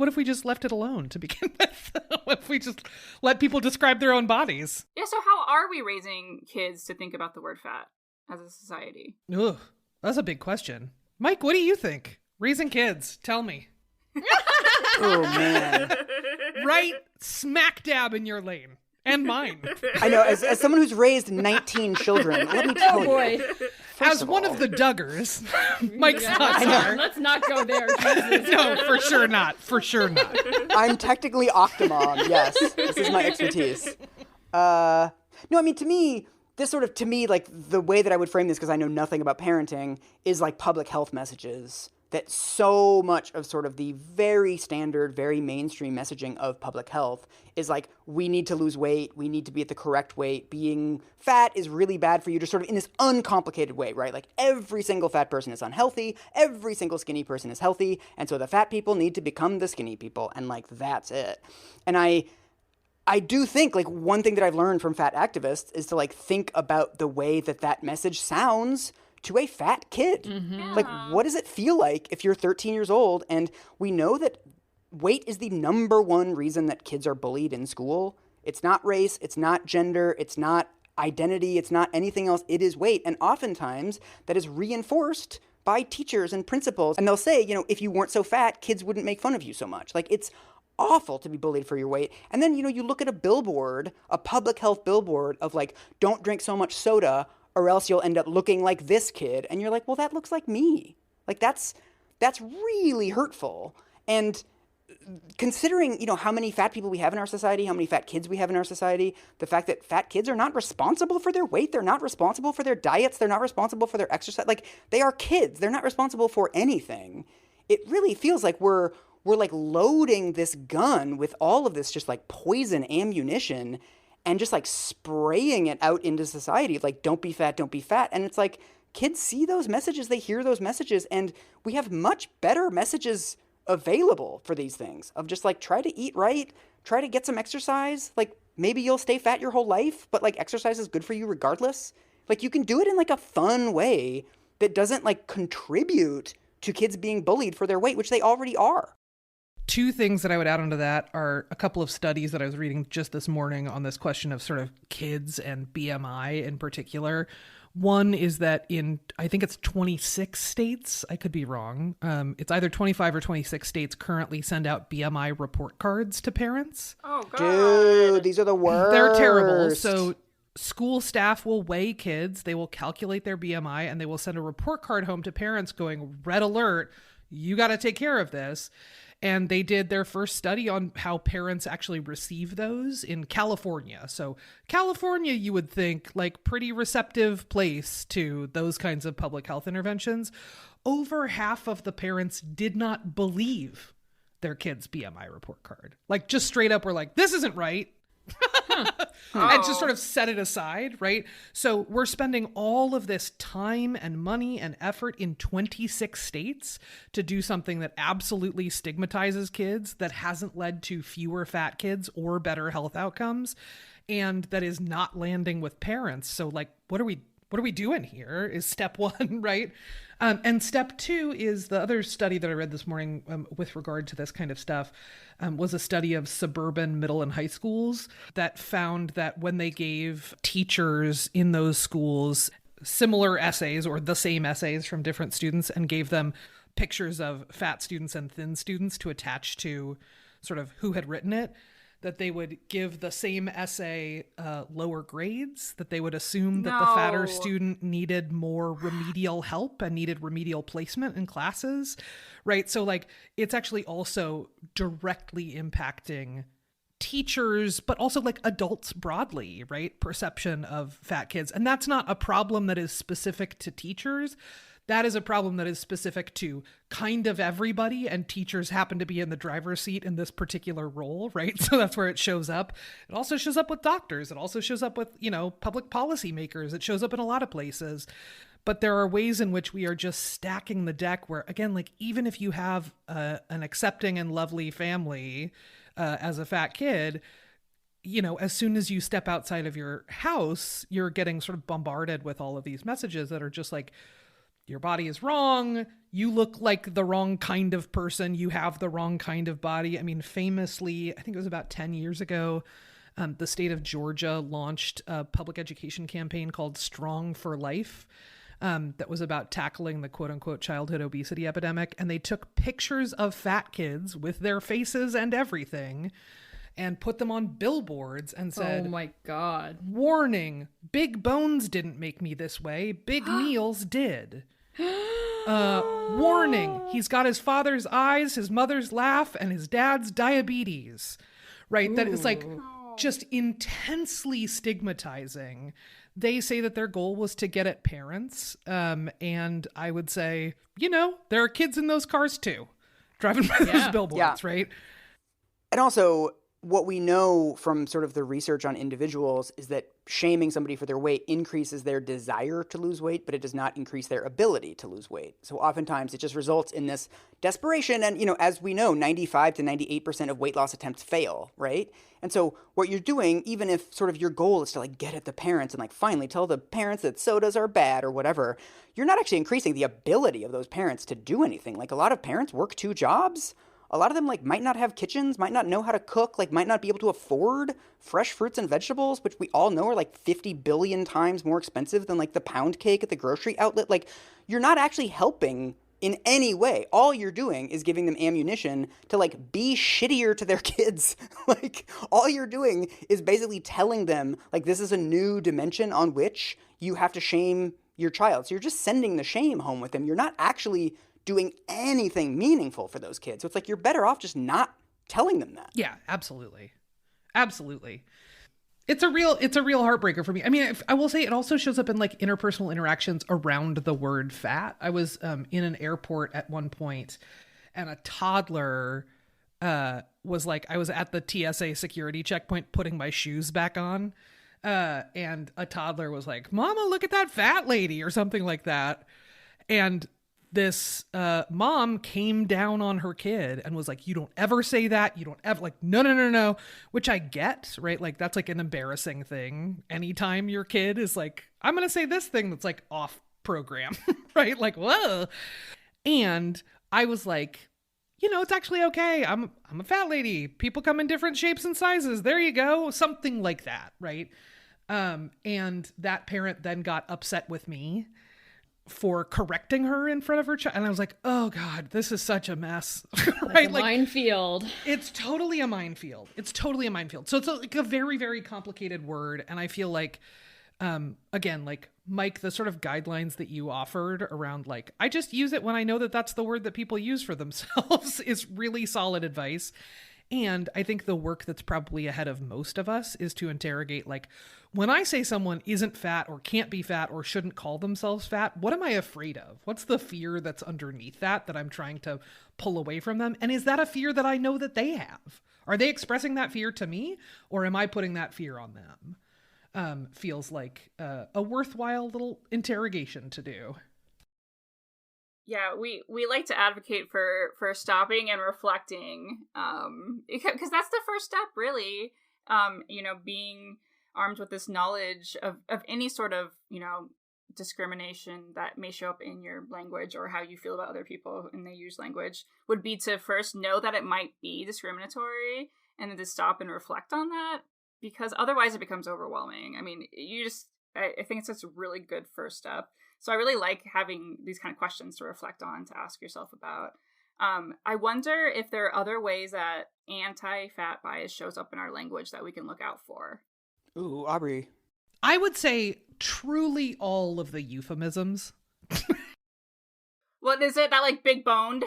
if we just left it alone to begin with? What if we just let people describe their own bodies? Yeah, so how are we raising kids to think about the word fat as a society? Ugh, that's a big question. Mike, what do you think? Raising kids, tell me. Oh, man. Right smack dab in your lane. And mine. I know, as someone who's raised 19 children, let me tell you. As one of the Duggars, Mike's not there. Let's not go there. Jesus. No, for sure not. For sure not. I'm technically Octomom, yes. This is my expertise. No, I mean, to me, like, the way that I would frame this, because I know nothing about parenting, is like public health messages. That so much of sort of the very standard, very mainstream messaging of public health is like, we need to lose weight, we need to be at the correct weight, being fat is really bad for you, just sort of in this uncomplicated way, right? Like every single fat person is unhealthy, every single skinny person is healthy, and so the fat people need to become the skinny people, and like that's it. And I do think, like, one thing that I've learned from fat activists is to like think about the way that message sounds to a fat kid. Mm-hmm. Like, what does it feel like if you're 13 years old and we know that weight is the number one reason that kids are bullied in school? It's not race, it's not gender, it's not identity, it's not anything else, it is weight. And oftentimes that is reinforced by teachers and principals. And they'll say, you know, if you weren't so fat, kids wouldn't make fun of you so much. Like, it's awful to be bullied for your weight. And then, you know, you look at a billboard, a public health billboard of like, don't drink so much soda or else you'll end up looking like this kid. And you're like, well, that looks like me. Like, that's really hurtful. And considering, you know, how many fat people we have in our society, how many fat kids we have in our society, the fact that fat kids are not responsible for their weight, they're not responsible for their diets, they're not responsible for their exercise. Like, they are kids. They're not responsible for anything. It really feels like we're like loading this gun with all of this just like poison ammunition and just like spraying it out into society. Like, don't be fat, don't be fat. And it's like, kids see those messages, they hear those messages, and we have much better messages available for these things of just like, try to eat right, try to get some exercise. Like, maybe you'll stay fat your whole life, but like exercise is good for you regardless. Like, you can do it in like a fun way that doesn't like contribute to kids being bullied for their weight, which they already are. Two things that I would add onto that are a couple of studies that I was reading just this morning on this question of sort of kids and BMI in particular. One is that in, I think it's 26 states, I could be wrong. It's either 25 or 26 states currently send out BMI report cards to parents. Oh, God. Dude, these are the worst. They're terrible. So school staff will weigh kids, they will calculate their BMI, and they will send a report card home to parents going, red alert, you got to take care of this. And they did their first study on how parents actually receive those in California. So California, you would think, like, pretty receptive place to those kinds of public health interventions. Over half of the parents did not believe their kid's BMI report card. Like, just straight up were like, this isn't right. And just sort of set it aside, right? So we're spending all of this time and money and effort in 26 states to do something that absolutely stigmatizes kids, that hasn't led to fewer fat kids or better health outcomes, and that is not landing with parents. So like, what are we doing here is step one, right? And step two is the other study that I read this morning with regard to this kind of stuff was a study of suburban middle and high schools that found that when they gave teachers in those schools similar essays or the same essays from different students and gave them pictures of fat students and thin students to attach to sort of who had written it, that they would give the same essay lower grades, that they would assume that the fatter student needed more remedial help and needed remedial placement in classes, right? So like it's actually also directly impacting teachers, but also like adults broadly, right? Perception of fat kids. And that's not a problem that is specific to teachers. That is a problem that is specific to kind of everybody, and teachers happen to be in the driver's seat in this particular role, right? So that's where it shows up. It also shows up with doctors. It also shows up with, you know, public policy makers. It shows up in a lot of places. But there are ways in which we are just stacking the deck where, again, like even if you have an accepting and lovely family as a fat kid, you know, as soon as you step outside of your house, you're getting sort of bombarded with all of these messages that are just like, your body is wrong. You look like the wrong kind of person. You have the wrong kind of body. I mean, famously, I think it was about 10 years ago, the state of Georgia launched a public education campaign called Strong for Life that was about tackling the quote unquote childhood obesity epidemic. And they took pictures of fat kids with their faces and everything and put them on billboards and said, "Oh my God. Warning, big bones didn't make me this way. Big meals did. Warning, he's got his father's eyes, his mother's laugh, and his dad's diabetes." Right? Ooh. That is like just intensely stigmatizing. They say that their goal was to get at parents. And I would say, you know, there are kids in those cars too, driving by those billboards, right? And also, what we know from sort of the research on individuals is that shaming somebody for their weight increases their desire to lose weight, but it does not increase their ability to lose weight. So oftentimes it just results in this desperation. And, you know, as we know, 95 to 98% of weight loss attempts fail, right? And so what you're doing, even if sort of your goal is to like get at the parents and like finally tell the parents that sodas are bad or whatever, you're not actually increasing the ability of those parents to do anything. Like a lot of parents work 2 jobs. A lot of them like might not have kitchens, might not know how to cook, like might not be able to afford fresh fruits and vegetables, which we all know are like 50 billion times more expensive than like the pound cake at the grocery outlet. Like you're not actually helping in any way. All you're doing is giving them ammunition to like be shittier to their kids. Like all you're doing is basically telling them like this is a new dimension on which you have to shame your child. So you're just sending the shame home with them. You're not actually doing anything meaningful for those kids. So it's like you're better off just not telling them that. Yeah, absolutely. Absolutely. It's a real heartbreaker for me. I mean, I will say it also shows up in like interpersonal interactions around the word fat. I was in an airport at one point and a toddler was like, I was at the TSA security checkpoint putting my shoes back on. And a toddler was like, "Mama, look at that fat lady," or something like that. And this mom came down on her kid and was like, "You don't ever say that. You don't ever," like, no, which I get, right? Like that's like an embarrassing thing. Anytime your kid is like, "I'm going to say this thing that's like off program," right? Like, whoa. And I was like, you know, it's actually okay. I'm a fat lady. People come in different shapes and sizes. There you go. Something like that. Right. And that parent then got upset with me for correcting her in front of her child. And I was like, oh God, this is such a mess. Right? Like minefield. It's totally a minefield. So it's like a very, very complicated word. And I feel like, again, like Mike, the sort of guidelines that you offered around like, I just use it when I know that that's the word that people use for themselves is really solid advice. And I think the work that's probably ahead of most of us is to interrogate, like, when I say someone isn't fat or can't be fat or shouldn't call themselves fat, what am I afraid of? What's the fear that's underneath that I'm trying to pull away from them? And is that a fear that I know that they have? Are they expressing that fear to me, or am I putting that fear on them? Feels like a worthwhile little interrogation to do. Yeah, we like to advocate for stopping and reflecting, because that's the first step, really. You know, being armed with this knowledge of any sort of, you know, discrimination that may show up in your language or how you feel about other people and they use language would be to first know that it might be discriminatory and then to stop and reflect on that, because otherwise it becomes overwhelming. I mean, I think it's just a really good first step. So I really like having these kind of questions to reflect on, to ask yourself about. I wonder if there are other ways that anti-fat bias shows up in our language that we can look out for. Ooh, Aubrey. I would say truly all of the euphemisms. What is it? That like big boned?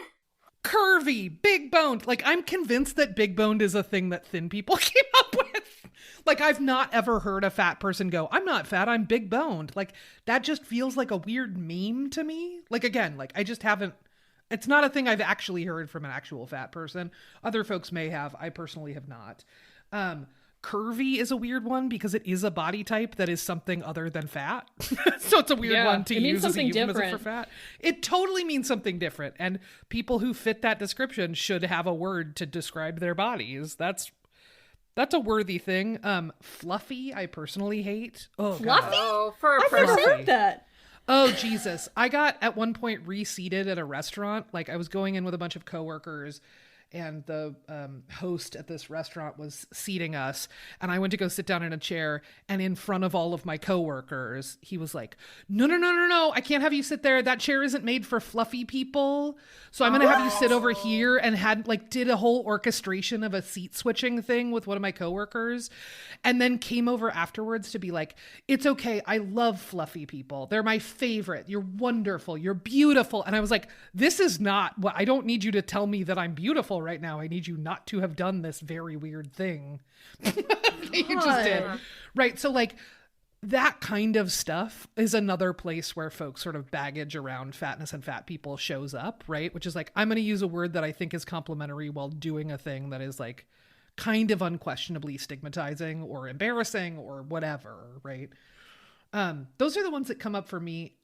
Curvy, big boned. Like, I'm convinced that big boned is a thing that thin people came up with. Like, I've not ever heard a fat person go, I'm not fat, I'm big boned. Like, that just feels like a weird meme to me. Like, again, like, I just haven't, it's not a thing I've actually heard from an actual fat person. Other folks may have. I personally have not. Curvy is a weird one because it is a body type that is something other than fat. So it's a weird one to use as a euphemism for fat. It totally means something different. And people who fit that description should have a word to describe their bodies. That's a worthy thing. Fluffy, I personally hate. Oh, Fluffy? God. Oh, for a I've never person. heard that. Oh, Jesus. I got at one point reseated at a restaurant. Like, I was going in with a bunch of coworkers, and the host at this restaurant was seating us, and I went to go sit down in a chair, and in front of all of my coworkers, he was like, no, I can't have you sit there. That chair isn't made for fluffy people. So I'm going to have you sit over here, and did a whole orchestration of a seat switching thing with one of my coworkers, and then came over afterwards to be like, it's okay. I love fluffy people. They're my favorite. You're wonderful. You're beautiful. And I was like, this is not what, I don't need you to tell me that I'm beautiful right now. I need you not to have done this very weird thing that you just did. Right. So like that kind of stuff is another place where folks sort of baggage around fatness and fat people shows up, right? Which is like, I'm going to use a word that I think is complimentary while doing a thing that is like kind of unquestionably stigmatizing or embarrassing or whatever, right? Those are the ones that come up for me.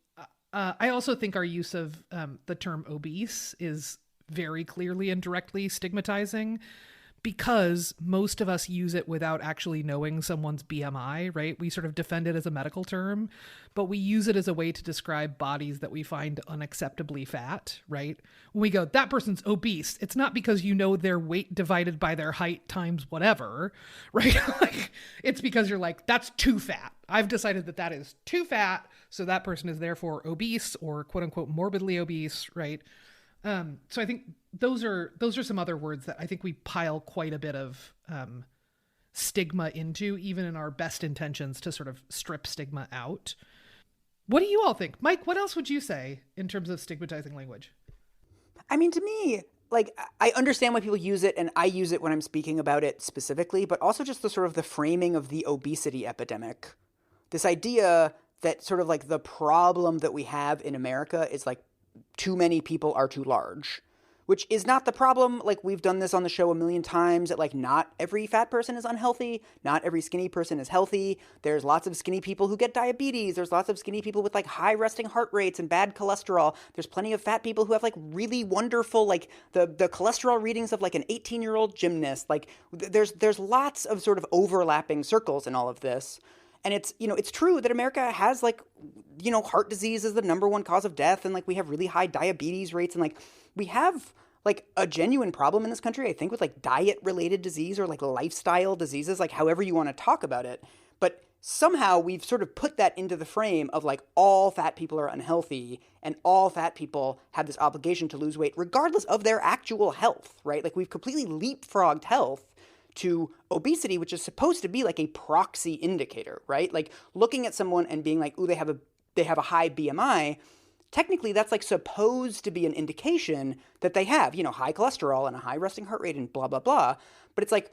I also think our use of the term obese is very clearly and directly stigmatizing because most of us use it without actually knowing someone's BMI, right? We sort of defend it as a medical term, but we use it as a way to describe bodies that we find unacceptably fat, right? When we go, that person's obese, it's not because you know their weight divided by their height times whatever, right? Like, it's because you're like, that's too fat. I've decided that that is too fat, so that person is therefore obese or quote unquote morbidly obese, right? So I think those are some other words that I think we pile quite a bit of stigma into, even in our best intentions to sort of strip stigma out. What do you all think? Mike, what else would you say in terms of stigmatizing language? I mean, to me, like, I understand why people use it, and I use it when I'm speaking about it specifically, but also just the sort of the framing of the obesity epidemic. This idea that sort of like the problem that we have in America is like too many people are too large, which is not the problem. Like, we've done this on the show a million times that like not every fat person is unhealthy. Not every skinny person is healthy. There's lots of skinny people who get diabetes. There's lots of skinny people with like high resting heart rates and bad cholesterol. There's plenty of fat people who have like really wonderful, like the cholesterol readings of like an 18-year-old gymnast. Like there's lots of sort of overlapping circles in all of this. And it's, you know, it's true that America has like, you know, heart disease is the number one cause of death. And like we have really high diabetes rates. And like we have like a genuine problem in this country, I think, with like diet related disease or like lifestyle diseases, like however you want to talk about it. But somehow we've sort of put that into the frame of like all fat people are unhealthy and all fat people have this obligation to lose weight regardless of their actual health, right? Like we've completely leapfrogged health to obesity, which is supposed to be like a proxy indicator, right? Like looking at someone and being like, ooh, they have a high BMI. Technically, that's like supposed to be an indication that they have, you know, high cholesterol and a high resting heart rate and blah, blah, blah. But it's like,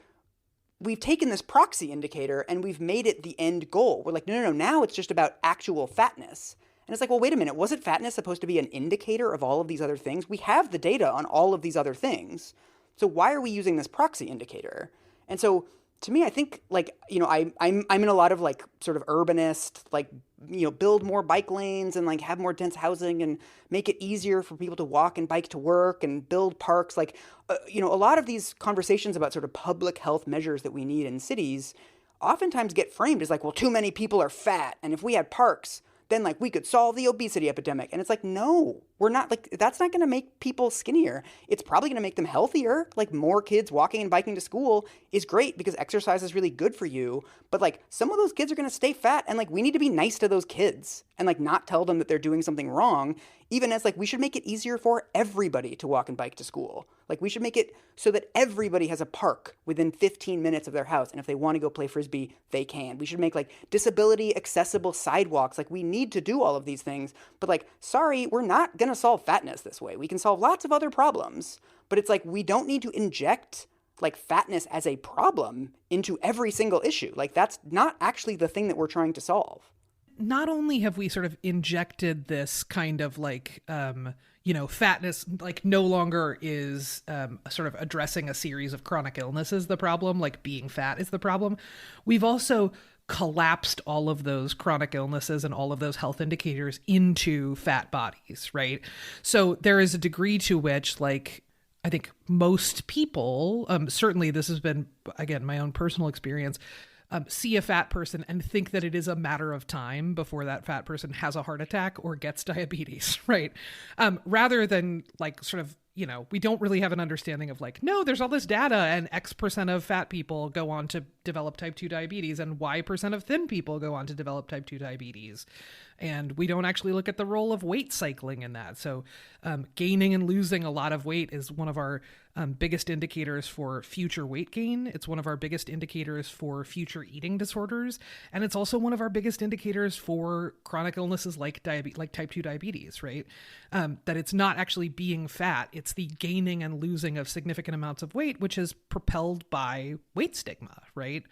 we've taken this proxy indicator and we've made it the end goal. We're like, no, now it's just about actual fatness. And it's like, well, wait a minute, wasn't fatness supposed to be an indicator of all of these other things? We have the data on all of these other things. So why are we using this proxy indicator? And so to me, I think like, you know, I'm in a lot of like sort of urbanist, like, you know, build more bike lanes and like have more dense housing and make it easier for people to walk and bike to work and build parks. Like, you know, a lot of these conversations about sort of public health measures that we need in cities oftentimes get framed as like, well, too many people are fat. And if we had parks, then like we could solve the obesity epidemic. And it's like, no, we're not, like, that's not going to make people skinnier. It's probably going to make them healthier. Like more kids walking and biking to school is great because exercise is really good for you. But like some of those kids are going to stay fat and like we need to be nice to those kids. and like not tell them that they're doing something wrong, even as like we should make it easier for everybody to walk and bike to school. Like we should make it so that everybody has a park within 15 minutes of their house, and if they want to go play frisbee, they can. We should make like disability accessible sidewalks. Like we need to do all of these things, but like sorry, we're not going to solve fatness this way. We can solve lots of other problems, but it's like we don't need to inject like fatness as a problem into every single issue. Like that's not actually the thing that we're trying to solve. Not only have we sort of injected this kind of like, fatness, like no longer is sort of addressing a series of chronic illnesses the problem, like being fat is the problem. We've also collapsed all of those chronic illnesses and all of those health indicators into fat bodies, right? So there is a degree to which, like, I think most people, certainly this has been, again, my own personal experience, see a fat person and think that it is a matter of time before that fat person has a heart attack or gets diabetes, right? Rather than like sort of, we don't really have an understanding of like, no, there's all this data and X% of fat people go on to develop type 2 diabetes and Y% of thin people go on to develop type 2 diabetes. And we don't actually look at the role of weight cycling in that. So gaining and losing a lot of weight is one of our biggest indicators for future weight gain. It's one of our biggest indicators for future eating disorders. And it's also one of our biggest indicators for chronic illnesses like type 2 diabetes, right? That it's not actually being fat. It's the gaining and losing of significant amounts of weight, which is propelled by weight stigma, right?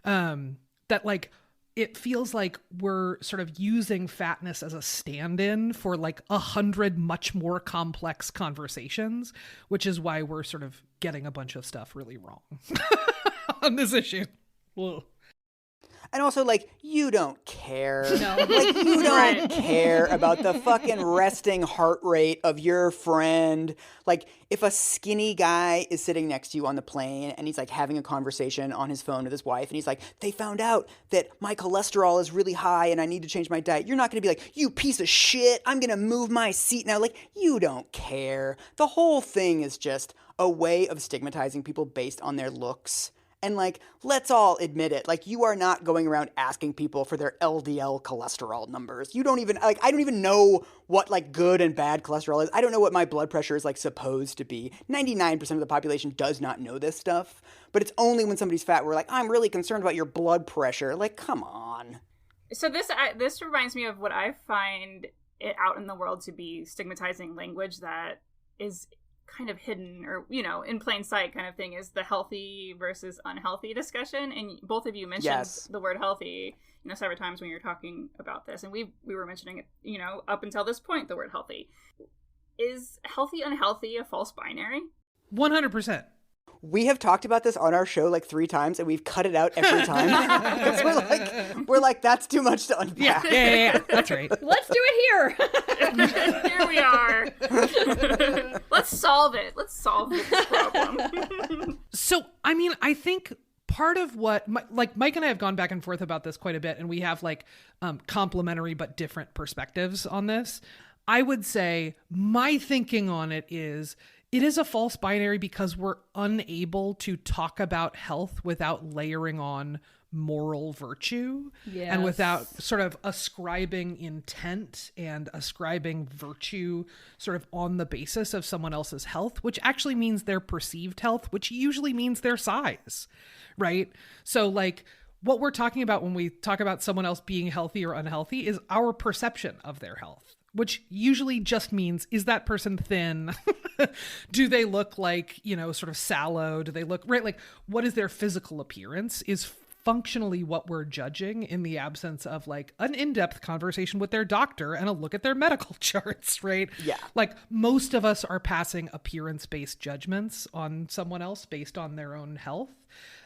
That like, it feels like we're sort of using fatness as a stand-in for like 100 much more complex conversations, which is why we're sort of getting a bunch of stuff really wrong on this issue. Whoa. And also, like, you don't care. No. Like, you don't care about the fucking resting heart rate of your friend. Like, if a skinny guy is sitting next to you on the plane and he's, like, having a conversation on his phone with his wife and he's like, they found out that my cholesterol is really high and I need to change my diet. You're not going to be like, you piece of shit, I'm going to move my seat now. Like, you don't care. The whole thing is just a way of stigmatizing people based on their looks. And, like, let's all admit it. Like, you are not going around asking people for their LDL cholesterol numbers. You don't even, like, I don't even know what, like, good and bad cholesterol is. I don't know what my blood pressure is, like, supposed to be. 99% of the population does not know this stuff. But it's only when somebody's fat we're like, I'm really concerned about your blood pressure. Like, come on. So this reminds me of what I find it out in the world to be stigmatizing language that is kind of hidden or, in plain sight kind of thing, is the healthy versus unhealthy discussion. And both of you mentioned the word healthy, several times when you're talking about this. And we were mentioning it, up until this point, the word healthy. Is healthy, unhealthy a false binary? 100%. We have talked about this on our show like 3 times and we've cut it out every time. we're like, that's too much to unpack. Yeah, that's right. Let's do it here. Here we are. Let's solve it. Let's solve this problem. So, I mean, I think part of what, like Mike and I have gone back and forth about this quite a bit, and we have like complementary but different perspectives on this. I would say my thinking on it is a false binary because we're unable to talk about health without layering on moral virtue and without sort of ascribing intent and ascribing virtue sort of on the basis of someone else's health, which actually means their perceived health, which usually means their size, right? So like what we're talking about when we talk about someone else being healthy or unhealthy is our perception of their health, which usually just means, is that person thin? Do they look like, sort of sallow? Do they look, right? Like, what is their physical appearance is functionally what we're judging in the absence of like an in-depth conversation with their doctor and a look at their medical charts, right? Yeah. Like most of us are passing appearance-based judgments on someone else based on their own health.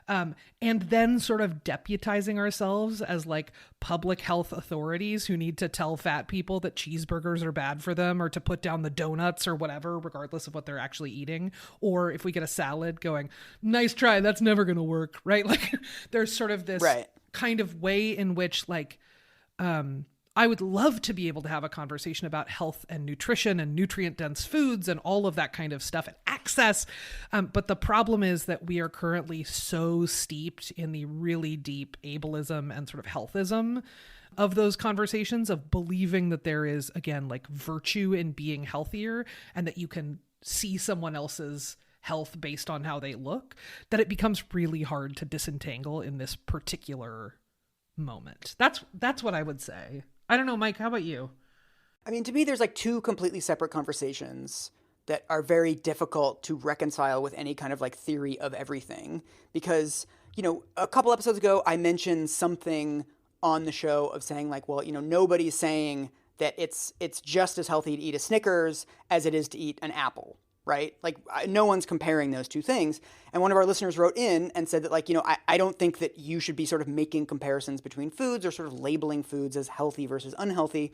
And then sort of deputizing ourselves as like public health authorities who need to tell fat people that cheeseburgers are bad for them or to put down the donuts or whatever, regardless of what they're actually eating. Or if we get a salad going, nice try, that's never going to work, right? Like there's sort of this kind of way in which like, I would love to be able to have a conversation about health and nutrition and nutrient dense foods and all of that kind of stuff and access. But the problem is that we are currently so steeped in the really deep ableism and sort of healthism of those conversations, of believing that there is, again, like virtue in being healthier and that you can see someone else's health based on how they look, that it becomes really hard to disentangle in this particular moment. That's what I would say. I don't know, Mike, how about you? I mean, to me, there's like two completely separate conversations that are very difficult to reconcile with any kind of like theory of everything. Because, you know, a couple episodes ago, I mentioned something on the show of saying like, well, you know, nobody's saying that it's just as healthy to eat a Snickers as it is to eat an apple, right? Like no one's comparing those two things. And one of our listeners wrote in and said that like, you know, I don't think that you should be sort of making comparisons between foods or sort of labeling foods as healthy versus unhealthy.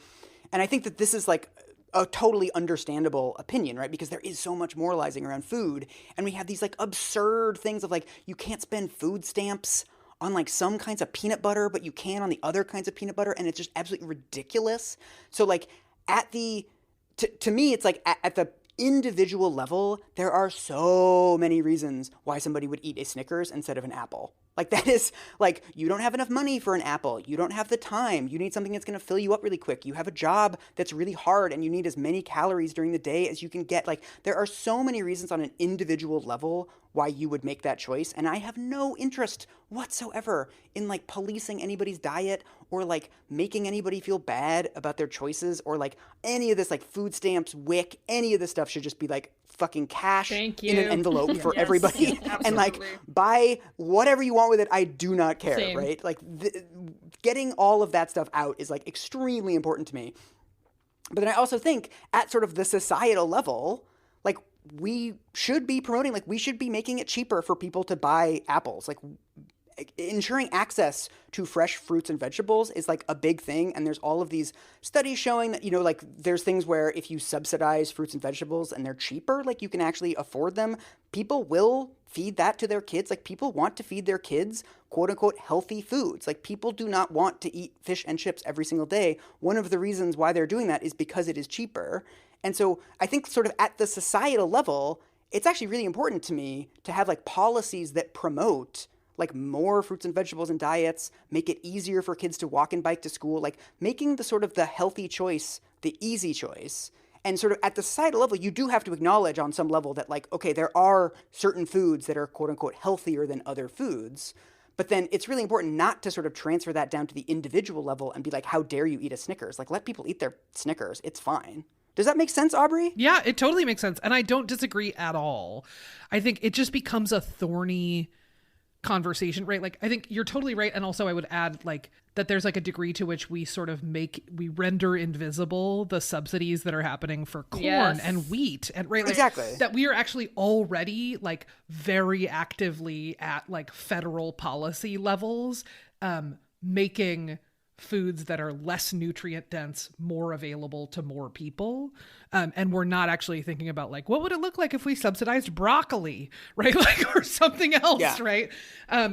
And I think that this is like a totally understandable opinion, right? Because there is so much moralizing around food. And we have these like absurd things of like, you can't spend food stamps on like some kinds of peanut butter, but you can on the other kinds of peanut butter. And it's just absolutely ridiculous. So like to me, it's like at the individual level, there are so many reasons why somebody would eat a Snickers instead of an apple. Like that is like, you don't have enough money for an apple. You don't have the time. You need something that's going to fill you up really quick. You have a job that's really hard and you need as many calories during the day as you can get. Like there are so many reasons on an individual level why you would make that choice. And I have no interest whatsoever in like policing anybody's diet or like making anybody feel bad about their choices or like any of this like food stamps, WIC, any of this stuff should just be like fucking cash in an envelope for everybody. And like buy whatever you want with it. I do not care. Same. Right? Like getting all of that stuff out is like extremely important to me. But then I also think at sort of the societal level, like we should be promoting, like we should be making it cheaper for people to buy apples. Like ensuring access to fresh fruits and vegetables is like a big thing. And there's all of these studies showing that, you know, like there's things where if you subsidize fruits and vegetables and they're cheaper, like you can actually afford them, people will feed that to their kids. Like people want to feed their kids quote unquote healthy foods. Like people do not want to eat fish and chips every single day. One of the reasons why they're doing that is because it is cheaper. And so I think sort of at the societal level, it's actually really important to me to have like policies that promote like more fruits and vegetables in diets, make it easier for kids to walk and bike to school, like making the sort of the healthy choice, the easy choice. And sort of at the societal level, you do have to acknowledge on some level that like, okay, there are certain foods that are quote unquote healthier than other foods. But then it's really important not to sort of transfer that down to the individual level and be like, how dare you eat a Snickers? Like let people eat their Snickers. It's fine. Does that make sense, Aubrey? Yeah, it totally makes sense. And I don't disagree at all. I think it just becomes a thorny conversation, right? Like I think you're totally right. And also I would add like that there's like a degree to which we sort of we render invisible the subsidies that are happening for corn and wheat and right, like, exactly, that we are actually already like very actively at like federal policy levels making foods that are less nutrient dense more available to more people, and we're not actually thinking about like what would it look like if we subsidized broccoli, right? Like or something else, right?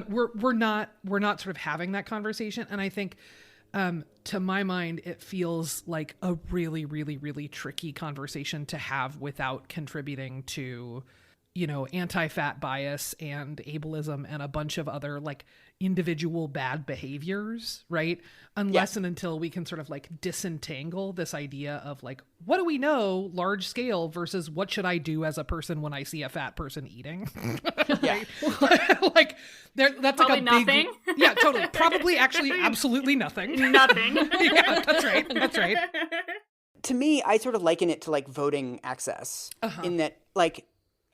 We're not sort of having that conversation, and I think to my mind it feels like a really really really tricky conversation to have without contributing to, you know, anti-fat bias and ableism and a bunch of other like individual bad behaviors, right? Unless and until we can sort of like disentangle this idea of like, what do we know large scale versus what should I do as a person when I see a fat person eating? Like that's probably like a nothing. Big, yeah, totally. Probably actually absolutely nothing. Nothing. Yeah, that's right. That's right. To me, I sort of liken it to like voting access in that like,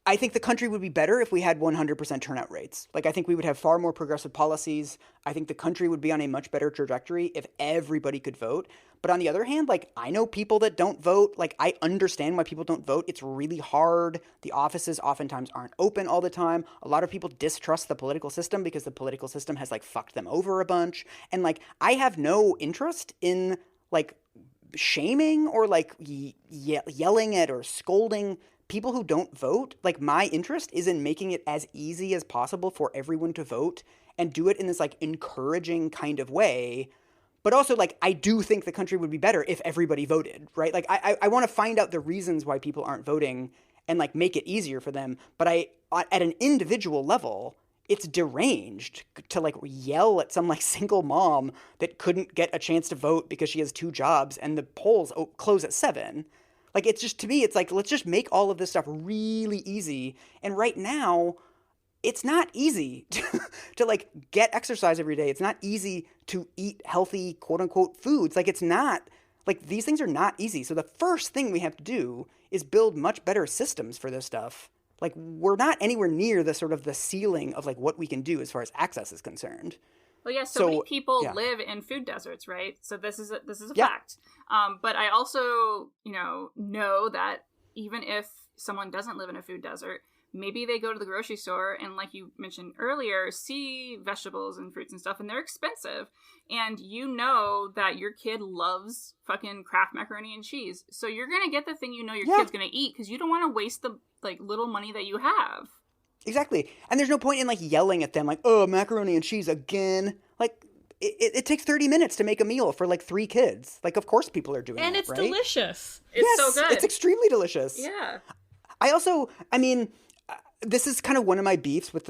I think the country would be better if we had 100% turnout rates. Like, I think we would have far more progressive policies. I think the country would be on a much better trajectory if everybody could vote. But on the other hand, like, I know people that don't vote. Like, I understand why people don't vote. It's really hard. The offices oftentimes aren't open all the time. A lot of people distrust the political system because the political system has, like, fucked them over a bunch. And, like, I have no interest in, like, shaming or, like, yelling at or scolding people who don't vote. Like, my interest is in making it as easy as possible for everyone to vote and do it in this like encouraging kind of way. But also, like, I do think the country would be better if everybody voted, right? Like, I want to find out the reasons why people aren't voting and, like, make it easier for them. But at an individual level, it's deranged to, like, yell at some, like, single mom that couldn't get a chance to vote because she has 2 jobs and the polls close at 7. Like, it's just, to me, it's like, let's just make all of this stuff really easy. And right now, it's not easy to like get exercise every day. It's not easy to eat healthy, quote unquote, foods. Like, it's not, like, these things are not easy. So the first thing we have to do is build much better systems for this stuff. Like, we're not anywhere near the sort of the ceiling of like what we can do as far as access is concerned. Well, yeah, so many people live in food deserts, right? So this is a fact. But I also, know that even if someone doesn't live in a food desert, maybe they go to the grocery store and, like you mentioned earlier, see vegetables and fruits and stuff, and they're expensive. And you know that your kid loves fucking Kraft macaroni and cheese. So you're going to get the thing your kid's going to eat because you don't want to waste the, like, little money that you have. Exactly. And there's no point in, like, yelling at them, like, oh, macaroni and cheese again. Like, it takes 30 minutes to make a meal for, like, 3 kids. Like, of course people are doing that, and it's right? delicious. It's so good. It's extremely delicious. Yeah. This is kind of one of my beefs with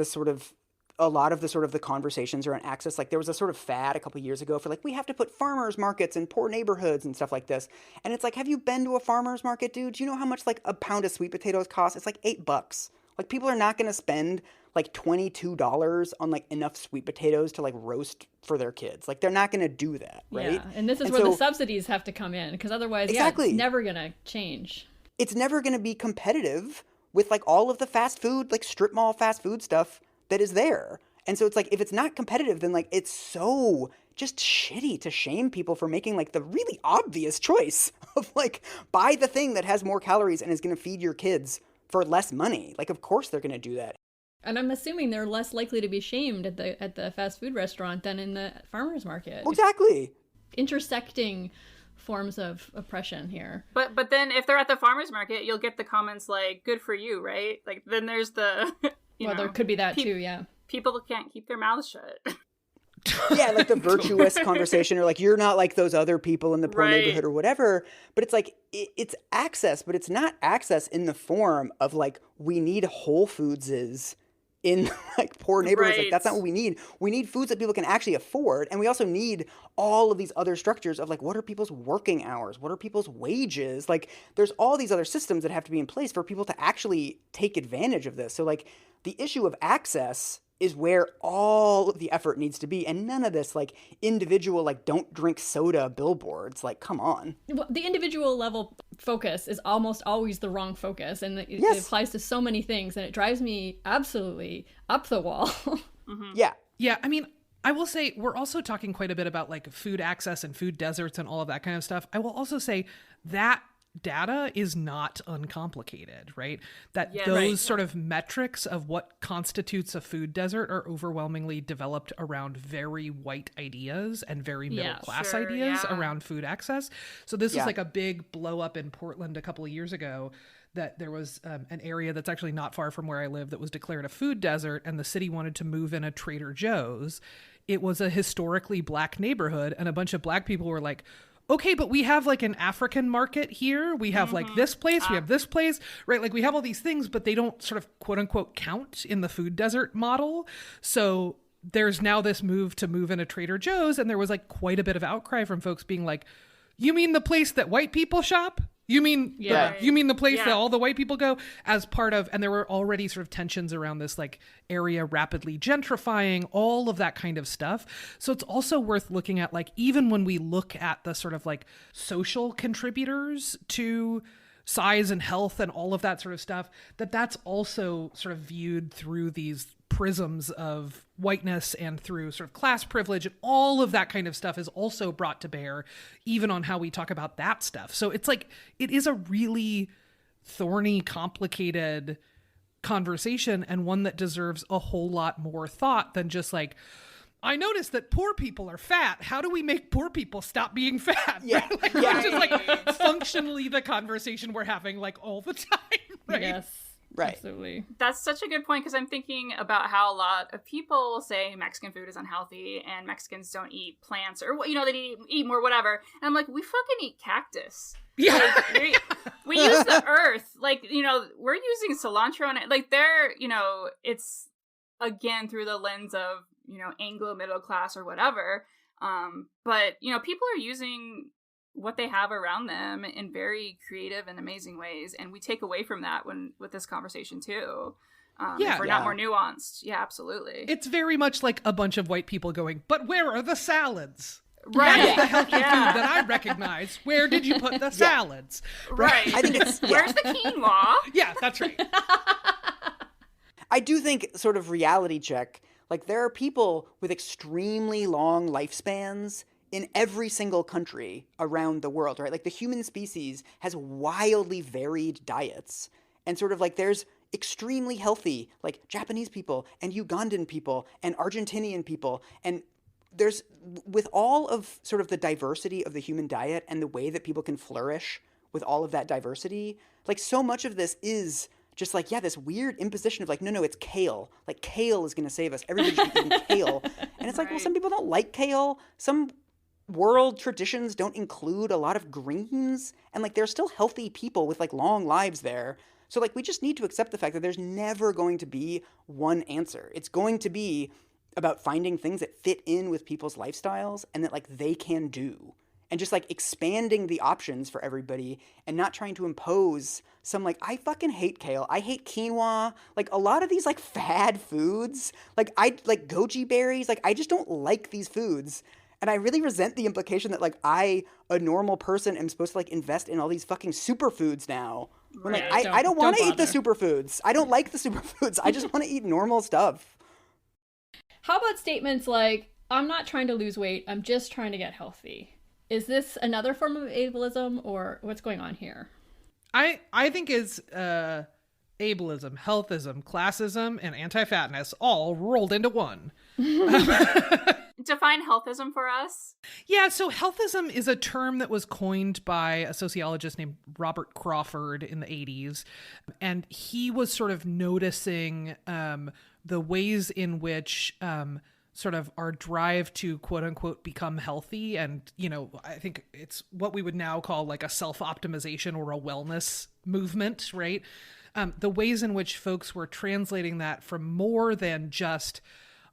a lot of the conversations around access. Like, there was a sort of fad a couple years ago for, like, we have to put farmers markets in poor neighborhoods and stuff like this. And it's like, have you been to a farmer's market, dude? Do you know how much, like, a pound of sweet potatoes costs? It's like $8. Like, people are not going to spend like $22 on, like, enough sweet potatoes to, like, roast for their kids. Like, they're not going to do that, right? Yeah, and this is where the subsidies have to come in, because otherwise, exactly. It's never going to change. It's never going to be competitive with, like, all of the fast food, like, strip mall fast food stuff that is there. And so it's like, if it's not competitive, then, like, it's so just shitty to shame people for making, like, the really obvious choice of, like, buy the thing that has more calories and is going to feed your kids for less money. Like, of course they're going to do that. And I'm assuming they're less likely to be shamed at the fast food restaurant than in the farmer's market. Exactly. Intersecting forms of oppression here. But then if they're at the farmer's market, you'll get the comments like, good for you, right? Like, then there's the, there could be that too, yeah. People can't keep their mouths shut. Yeah, like the virtuous conversation, or like, you're not like those other people in the poor neighborhood or whatever. But it's like, it's access, but it's not access in the form of, like, we need Whole Foodses in, like, poor neighborhoods. Like, that's not what we need. We need foods that people can actually afford. And we also need all of these other structures of, like, what are people's working hours? What are people's wages? Like, there's all these other systems that have to be in place for people to actually take advantage of this. So, like, the issue of access is where all of the effort needs to be, and none of this, like, individual, like, don't drink soda billboards. Like, come on. Well, the individual level focus is almost always the wrong focus, and it applies to so many things, and it drives me absolutely up the wall. Mm-hmm. Yeah, I mean, I will say we're also talking quite a bit about, like, food access and food deserts and all of that kind of stuff. I will also say that data is not uncomplicated, right? That those sort of metrics of what constitutes a food desert are overwhelmingly developed around very white ideas and very middle class ideas around food access. So this was like a big blow up in Portland a couple of years ago, that there was an area that's actually not far from where I live that was declared a food desert, and the city wanted to move in a Trader Joe's. It was a historically black neighborhood, and a bunch of black people were like, okay, but we have, like, an African market here. We have like this place, we have this place, right? Like, we have all these things, but they don't sort of quote unquote count in the food desert model. So there's now this move in a Trader Joe's, and there was, like, quite a bit of outcry from folks being like, you mean the place that white people shop? You mean the place that all the white people go, as part of, and there were already sort of tensions around this, like, area rapidly gentrifying, all of that kind of stuff. So it's also worth looking at, like, even when we look at the sort of, like, social contributors to size and health and all of that sort of stuff, that's also sort of viewed through these prisms of whiteness and through sort of class privilege, and all of that kind of stuff is also brought to bear even on how we talk about that stuff. So it's like, it is a really thorny, complicated conversation, and one that deserves a whole lot more thought than just like, I noticed that poor people are fat. How do we make poor people stop being fat? Yeah. Right? Like, which is, like, functionally the conversation we're having, like, all the time, right? Yes. Right. Absolutely. That's such a good point, because I'm thinking about how a lot of people say Mexican food is unhealthy and Mexicans don't eat plants, or, you know, they eat more whatever. And I'm like, we fucking eat cactus. Yeah. Like, we use the earth. Like, you know, we're using cilantro and like they're, you know, it's again through the lens of, you know, Anglo middle class or whatever. But, you know, people are using what they have around them in very creative and amazing ways, and we take away from that with this conversation too. If we're not more nuanced. Yeah, absolutely. It's very much like a bunch of white people going, but where are the salads? Right. That's the healthy food that I recognize. Where did you put the salads? Right. I think it's Where's the quinoa? Yeah, that's right. I do think, sort of reality check, like there are people with extremely long lifespans in every single country around the world, right? Like the human species has wildly varied diets. And sort of like there's extremely healthy, like Japanese people and Ugandan people and Argentinian people. And there's, with all of sort of the diversity of the human diet and the way that people can flourish with all of that diversity, like so much of this is just like, yeah, this weird imposition of like, no, it's kale. Like kale is going to save us. Everybody should be eating kale. And it's like, well, some people don't like kale. Some world traditions don't include a lot of greens. And like, there's still healthy people with like long lives there. So like, we just need to accept the fact that there's never going to be one answer. It's going to be about finding things that fit in with people's lifestyles and that like they can do. And just like expanding the options for everybody and not trying to impose some like, I fucking hate kale. I hate quinoa. Like a lot of these like fad foods, like I like goji berries. Like I just don't like these foods. And I really resent the implication that like I, a normal person, am supposed to like invest in all these fucking superfoods now. When, like I don't want to eat the superfoods. I don't like the superfoods. I just want to eat normal stuff. How about statements like, I'm not trying to lose weight, I'm just trying to get healthy? Is this another form of ableism, or what's going on here? I think is ableism, healthism, classism, and anti-fatness all rolled into one. Define healthism for us. Yeah, so healthism is a term that was coined by a sociologist named Robert Crawford in the 80s. And he was sort of noticing the ways in which sort of our drive to quote unquote become healthy. And, you know, I think it's what we would now call like a self-optimization or a wellness movement, right? The ways in which folks were translating that from more than just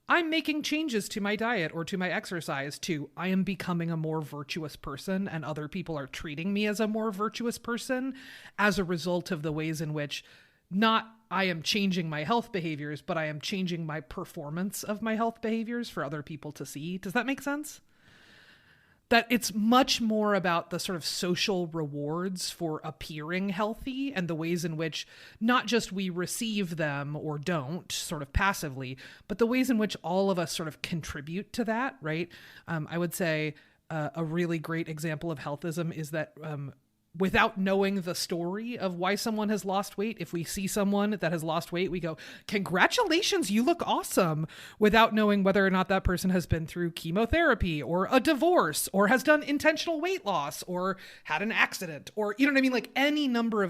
I'm making changes to my diet or to my exercise to I am becoming a more virtuous person and other people are treating me as a more virtuous person as a result of the ways in which not I am changing my health behaviors, but I am changing my performance of my health behaviors for other people to see. Does that make sense? That it's much more about the sort of social rewards for appearing healthy and the ways in which not just we receive them or don't sort of passively, but the ways in which all of us sort of contribute to that, right? I would say a really great example of healthism is that without knowing the story of why someone has lost weight, if we see someone that has lost weight, we go, congratulations, you look awesome, without knowing whether or not that person has been through chemotherapy or a divorce or has done intentional weight loss or had an accident or, you know what I mean? Like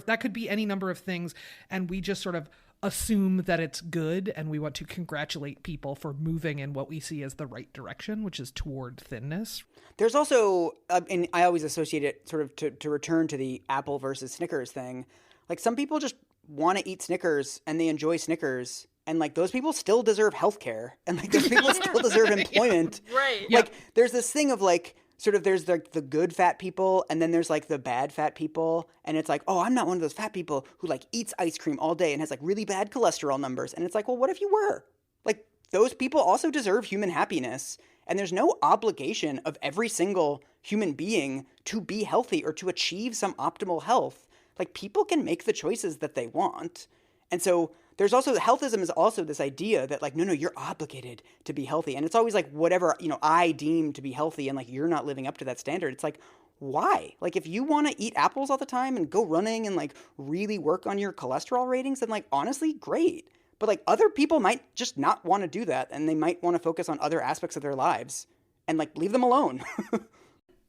that could be any number of things. And we just sort of assume that it's good and we want to congratulate people for moving in what we see as the right direction, which is toward thinness. There's also, and I always associate it sort of to return to the Apple versus Snickers thing. Like some people just want to eat Snickers and they enjoy Snickers. And like those people still deserve healthcare. And like those people still deserve employment. Yeah. Right. Like there's this thing of like, sort of there's like the good fat people and then there's like the bad fat people. And it's like, oh, I'm not one of those fat people who like eats ice cream all day and has like really bad cholesterol numbers. And it's like, well, what if you were? Like those people also deserve human happiness. And there's no obligation of every single human being to be healthy or to achieve some optimal health. Like people can make the choices that they want. And so there's also, healthism is also this idea that like, no, you're obligated to be healthy. And it's always like whatever, you know, I deem to be healthy and like you're not living up to that standard. It's like, why? Like if you want to eat apples all the time and go running and like really work on your cholesterol ratings, then like honestly, great. But like other people might just not want to do that and they might want to focus on other aspects of their lives and like leave them alone.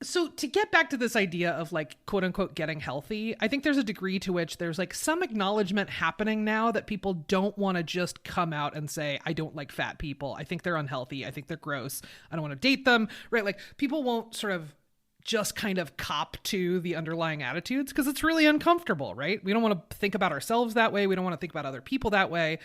So to get back to this idea of like, quote unquote, getting healthy, I think there's a degree to which there's like some acknowledgement happening now that people don't want to just come out and say, I don't like fat people. I think they're unhealthy. I think they're gross. I don't want to date them. Right. Like people won't sort of just kind of cop to the underlying attitudes because it's really uncomfortable. Right. We don't want to think about ourselves that way. We don't want to think about other people that way.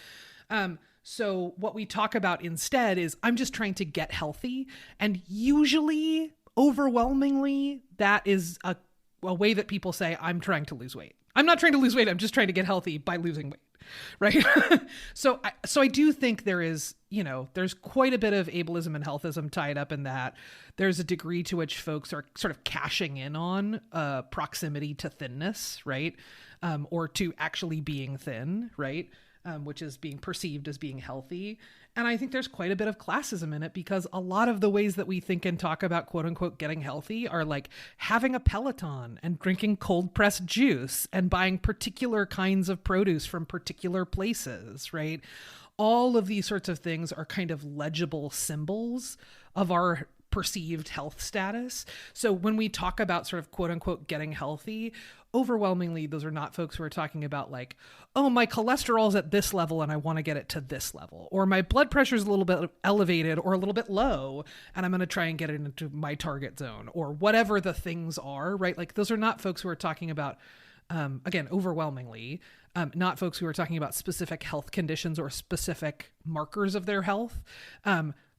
So what we talk about instead is I'm just trying to get healthy. And usually, overwhelmingly, that is a way that people say, I'm trying to lose weight. I'm not trying to lose weight. I'm just trying to get healthy by losing weight. Right. So I do think there is, there's quite a bit of ableism and healthism tied up in that. There's a degree to which folks are sort of cashing in on proximity to thinness. Right. Or to actually being thin. Right. Which is being perceived as being healthy. And I think there's quite a bit of classism in it because a lot of the ways that we think and talk about quote unquote getting healthy are like having a Peloton and drinking cold pressed juice and buying particular kinds of produce from particular places, right? All of these sorts of things are kind of legible symbols of our perceived health status. So when we talk about sort of quote unquote getting healthy, overwhelmingly, those are not folks who are talking about like, oh, my cholesterol's at this level and I want to get it to this level, or my blood pressure is a little bit elevated or a little bit low and I'm going to try and get it into my target zone, or whatever the things are, right? Like those are not folks who are talking about, again, overwhelmingly, not folks who are talking about specific health conditions or specific markers of their health.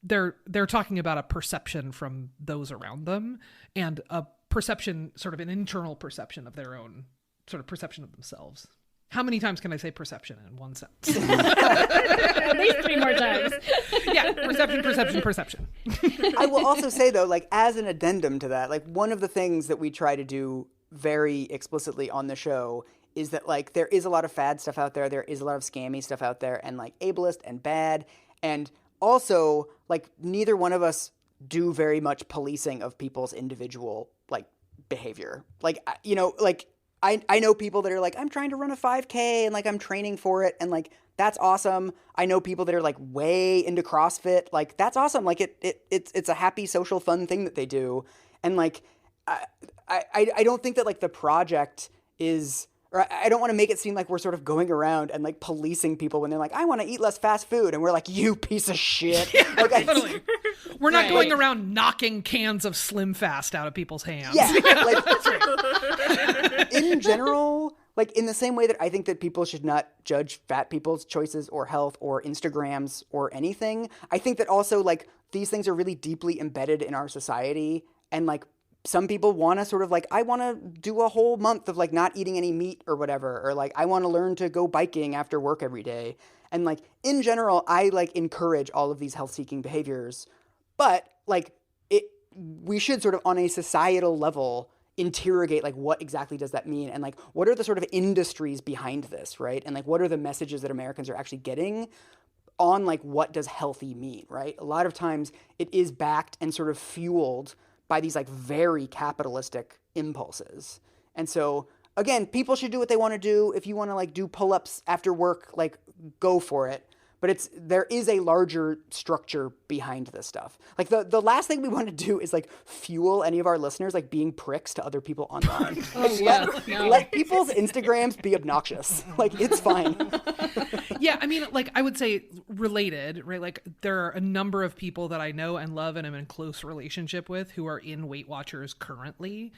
They're talking about a perception from those around them and a perception, sort of an internal perception of their own sort of perception of themselves. How many times can I say perception in one sentence? At least 3 more times. Yeah, perception. I will also say, though, like as an addendum to that, like one of the things that we try to do very explicitly on the show is that like there is a lot of fad stuff out there. There is a lot of scammy stuff out there and like ableist and bad. And also, like neither one of us do very much policing of people's individual like behavior. Like, like I know people that are like, I'm trying to run a 5K and like I'm training for it. And like, that's awesome. I know people that are like way into CrossFit. Like that's awesome. Like it's a happy, social, fun thing that they do. And like, I don't think that like the project is, or I don't want to make it seem like we're sort of going around and like policing people when they're like, I want to eat less fast food. And we're like, you piece of shit. Yeah, like, totally. We're not going around knocking cans of Slim Fast out of people's hands. Yeah. Like, in general, like in the same way that I think that people should not judge fat people's choices or health or Instagrams or anything, I think that also like these things are really deeply embedded in our society. And like some people want to sort of like, I want to do a whole month of like not eating any meat or whatever, or like I want to learn to go biking after work every day. And like in general, I like encourage all of these health-seeking behaviors, but like we should sort of on a societal level interrogate like what exactly does that mean, and like what are the sort of industries behind this, right? And like what are the messages that Americans are actually getting on like what does healthy mean, right? A lot of times it is backed and sort of fueled by these like very capitalistic impulses. And so again, people should do what they want to do. If you want to like do pull-ups after work, like go for it. But there is a larger structure behind this stuff. Like the last thing we want to do is like fuel any of our listeners like being pricks to other people online. Let people's Instagrams be obnoxious. Like it's fine. Yeah, I mean, like I would say related, right? Like there are a number of people that I know and love and am in close relationship with who are in Weight Watchers currently.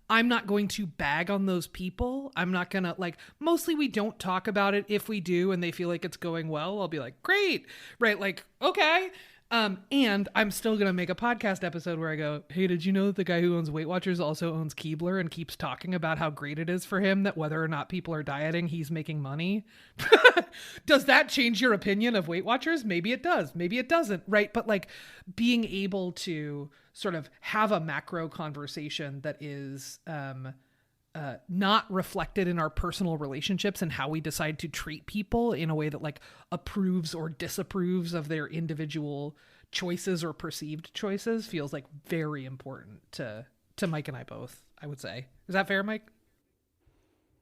I'm not going to bag on those people. I'm not gonna like, mostly we don't talk about it. If we do and they feel like it's going well, I'll be like, great, right? Like, okay. And I'm still going to make a podcast episode where I go, hey, did you know that the guy who owns Weight Watchers also owns Keebler and keeps talking about how great it is for him that whether or not people are dieting, he's making money? Does that change your opinion of Weight Watchers? Maybe it does. Maybe it doesn't. Right. But like being able to sort of have a macro conversation that is, not reflected in our personal relationships and how we decide to treat people in a way that like approves or disapproves of their individual choices or perceived choices feels like very important to Mike and I both, I would say. Is that fair, Mike?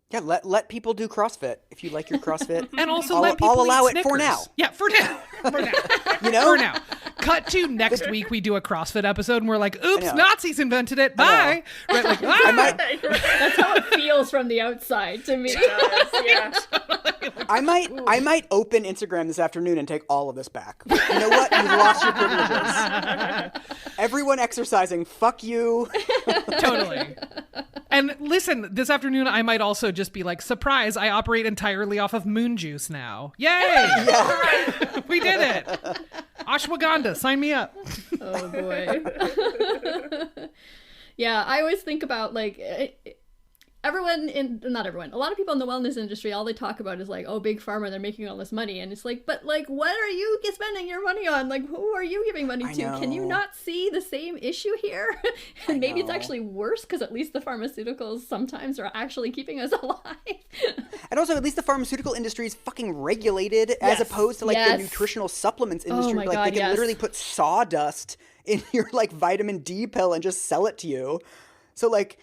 Yeah, let people do CrossFit if you like your CrossFit. And also let people I'll allow eat it for now. Yeah, for now. For now. You know? For now. Cut to next week, we do a CrossFit episode, and we're like, oops, know. Nazis invented it. Bye. Right, like, That's how it feels from the outside to me. Yeah. I might open Instagram this afternoon and take all of this back. You know what? You've lost your privileges. Everyone exercising, fuck you. Totally. And listen, this afternoon I might also just be like, surprise, I operate entirely off of moon juice now. Yay! Yeah. We did it. Ashwagandha, sign me up. Oh boy. Yeah, I always think about like not everyone, a lot of people in the wellness industry, all they talk about is like, oh, big pharma, they're making all this money. And it's like, but like, what are you spending your money on? Like, who are you giving money to? Can you not see the same issue here? And maybe it's actually worse because at least the pharmaceuticals sometimes are actually keeping us alive. And also, at least the pharmaceutical industry is fucking regulated as opposed to like the nutritional supplements industry. my Like God, they can literally put sawdust in your like vitamin D pill and just sell it to you. So like,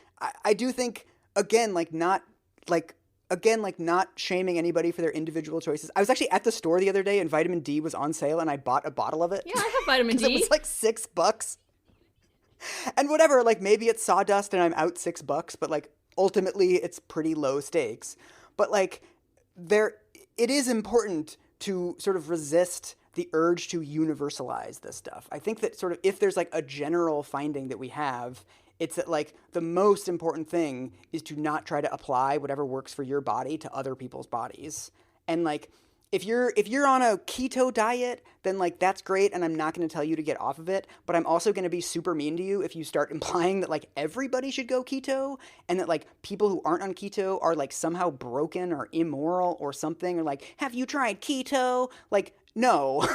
I do think, again, not shaming anybody for their individual choices. I was actually at the store the other day and vitamin D was on sale and I bought a bottle of it. Yeah, I have vitamin D. It was like $6. And whatever, like maybe it's sawdust and I'm out $6, but like ultimately it's pretty low stakes. But like it is important to sort of resist the urge to universalize this stuff. I think that sort of if there's like a general finding that we have, it's that like the most important thing is to not try to apply whatever works for your body to other people's bodies. And like if you're on a keto diet, then like that's great and I'm not going to tell you to get off of it, but I'm also going to be super mean to you if you start implying that like everybody should go keto and that like people who aren't on keto are like somehow broken or immoral or something, or like, have you tried keto? Like, no.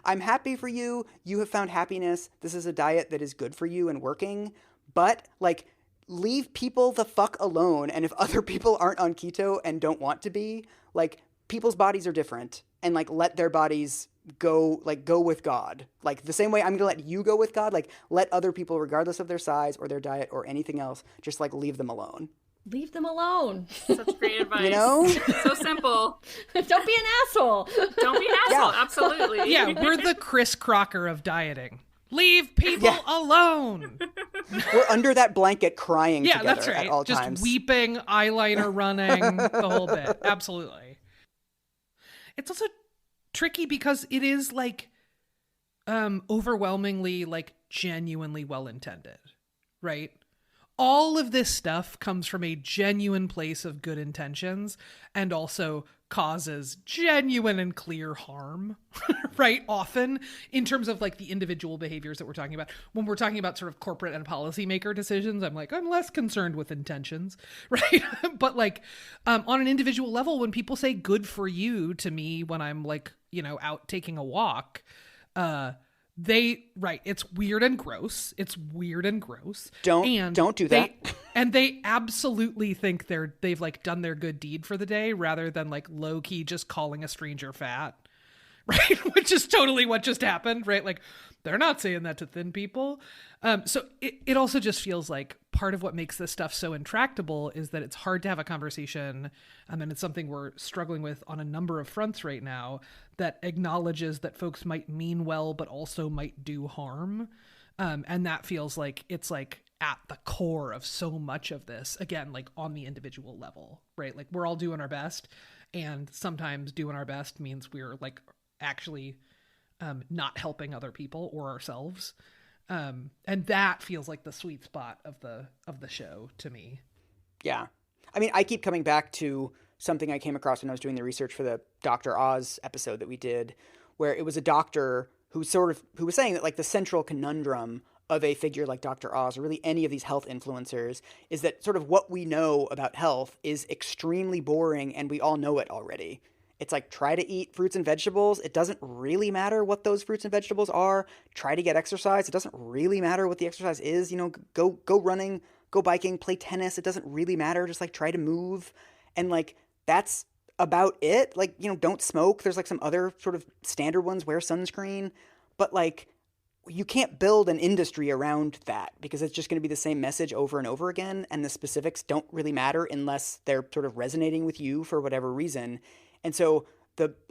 I'm happy for you. You have found happiness. This is a diet that is good for you and working. But, like, leave people the fuck alone. And if other people aren't on keto and don't want to be, like, people's bodies are different. And, like, let their bodies go with God. Like, the same way I'm going to let you go with God, like, let other people, regardless of their size or their diet or anything else, just, like, leave them alone. Leave them alone. Such great advice. You know? So simple. Don't be an asshole. Don't be an asshole. Absolutely. Yeah, we're the Chris Crocker of dieting. Leave people alone. We're under that blanket crying together that's right. at all Just times. weeping, eyeliner running, the whole bit. Absolutely. It's also tricky because it is like overwhelmingly like genuinely well-intended, right? All of this stuff comes from a genuine place of good intentions and also causes genuine and clear harm, right? Often in terms of like the individual behaviors that we're talking about. When we're talking about sort of corporate and policymaker decisions, I'm less concerned with intentions, right? But like on an individual level, when people say good for you to me when I'm like, out taking a walk, it's weird and gross. Don't do that. And they absolutely think they've like done their good deed for the day rather than like low key just calling a stranger fat, right? Which is totally what just happened, right? Like they're not saying that to thin people. So it also just feels like part of what makes this stuff so intractable is that it's hard to have a conversation. And it's something we're struggling with on a number of fronts right now that acknowledges that folks might mean well, but also might do harm. And that feels like it's like at the core of so much of this, again, like on the individual level, right? Like we're all doing our best, and sometimes doing our best means we're like actually not helping other people or ourselves. And that feels like the sweet spot of the show to me. Yeah. I mean, I keep coming back to something I came across when I was doing the research for the Dr. Oz episode that we did, where it was a doctor who was saying that like the central conundrum of a figure like Dr. Oz, or really any of these health influencers, is that sort of what we know about health is extremely boring and we all know it already. It's like, try to eat fruits and vegetables. It doesn't really matter what those fruits and vegetables are. Try to get exercise. It doesn't really matter what the exercise is. Go running, go biking, play tennis. It doesn't really matter. Just like try to move. And like, that's about it. Like, don't smoke. There's like some other sort of standard ones, wear sunscreen. But like, you can't build an industry around that because it's just going to be the same message over and over again. And the specifics don't really matter unless they're sort of resonating with you for whatever reason. And so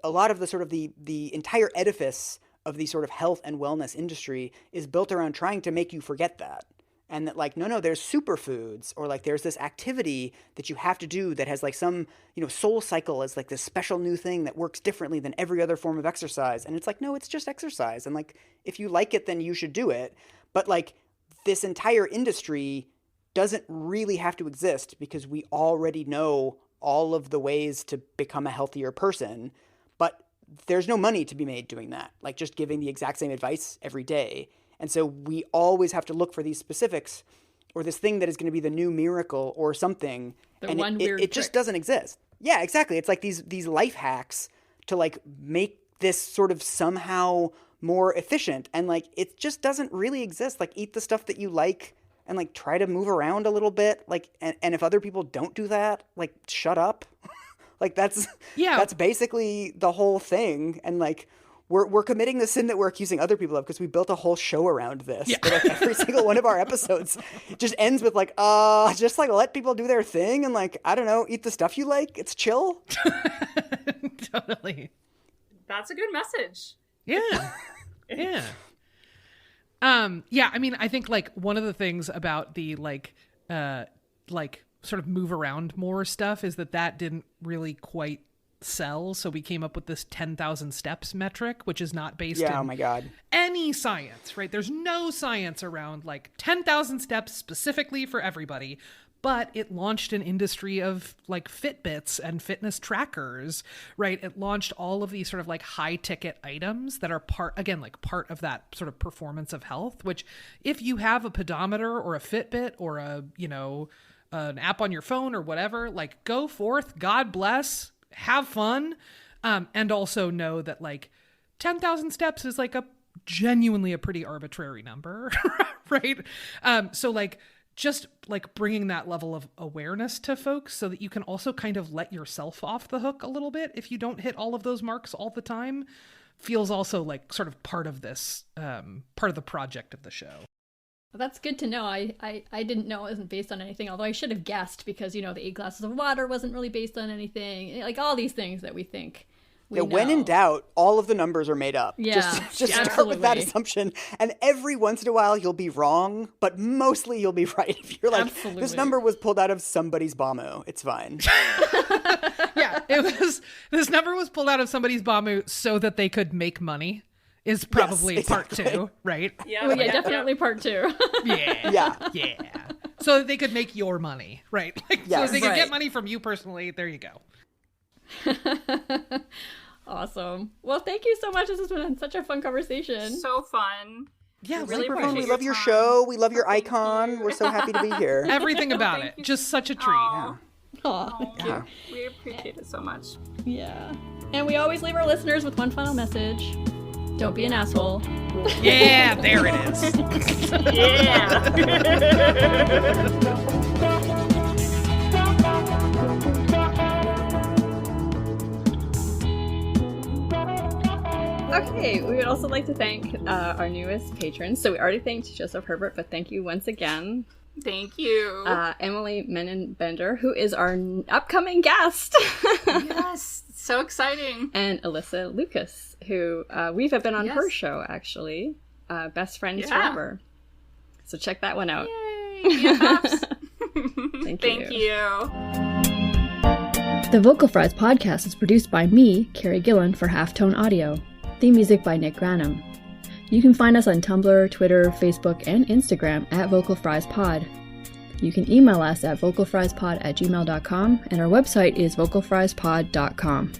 a lot of the sort of the entire edifice of the sort of health and wellness industry is built around trying to make you forget that. And that like, no, there's superfoods, or like there's this activity that you have to do that has like some, Soul Cycle as like this special new thing that works differently than every other form of exercise. And it's like, no, it's just exercise. And like, if you like it, then you should do it. But like this entire industry doesn't really have to exist because we already know all of the ways to become a healthier person. But there's no money to be made doing that, like just giving the exact same advice every day. And so we always have to look for these specifics or this thing that is going to be the new miracle or something. And it just doesn't exist. Yeah, exactly. It's like these life hacks to like make this sort of somehow more efficient. And like, it just doesn't really exist. Like, eat the stuff that you like and like try to move around a little bit. Like, and if other people don't do that, like shut up. Like that's basically the whole thing. And like, we're committing the sin that we're accusing other people of because we built a whole show around this. Yeah. But, like, every single one of our episodes just ends with like, just like let people do their thing and like, I don't know, eat the stuff you like. It's chill. Totally. That's a good message. Yeah. Yeah. Yeah. I mean, I think like one of the things about the like sort of move around more stuff is that didn't really quite sell. So we came up with this 10,000 steps metric, which is not based in oh my God. any science, right? There's no science around like 10,000 steps specifically for everybody, but it launched an industry of like Fitbits and fitness trackers, right? It launched all of these sort of like high ticket items that are part of that sort of performance of health, which if you have a pedometer or a Fitbit or an app on your phone or whatever, like go forth, God bless, have fun, and also know that like 10,000 steps is like genuinely a pretty arbitrary number, right? So like just like bringing that level of awareness to folks so that you can also kind of let yourself off the hook a little bit if you don't hit all of those marks all the time feels also like sort of part of this, part of the project of the show. Well, that's good to know. I didn't know it wasn't based on anything, although I should have guessed because, the 8 glasses of water wasn't really based on anything. Like all these things that we think we know. When in doubt, all of the numbers are made up. Yeah, just start with that assumption. And every once in a while you'll be wrong, but mostly you'll be right. If you're like, absolutely. This number was pulled out of somebody's BAMU, it's fine. Yeah, this number was pulled out of somebody's BAMU so that they could make money. Is probably yes, exactly. part 2, right? Yeah, well, yeah, definitely part 2. Yeah. So that they could make your money, right? Like, yes. So they could get money from you personally. There you go. Awesome. Well, thank you so much. This has been such a fun conversation. So fun. Yeah, really fun. We love your show. We love your icon. We're so happy to be here. Everything about it. Just such a treat. Aw, Yeah. We appreciate it so much. yeah. And we always leave our listeners with one final message. Don't be an asshole. Yeah, there it is. Yeah. Okay, we would also like to thank our newest patrons. So we already thanked Joseph Herbert, but thank you once again. Thank you. Emily Menenbender, who is our upcoming guest. Yes, so exciting. And Alyssa Lucas, who we've been on her show, actually. Best Friends Forever. So check that one out. Yay. Thank you. The Vocal Fries podcast is produced by me, Carrie Gillen, for Halftone Audio. Theme music by Nick Granum. You can find us on Tumblr, Twitter, Facebook, and Instagram at VocalFriesPod. You can email us at vocalfriespod@gmail.com, and our website is vocalfriespod.com.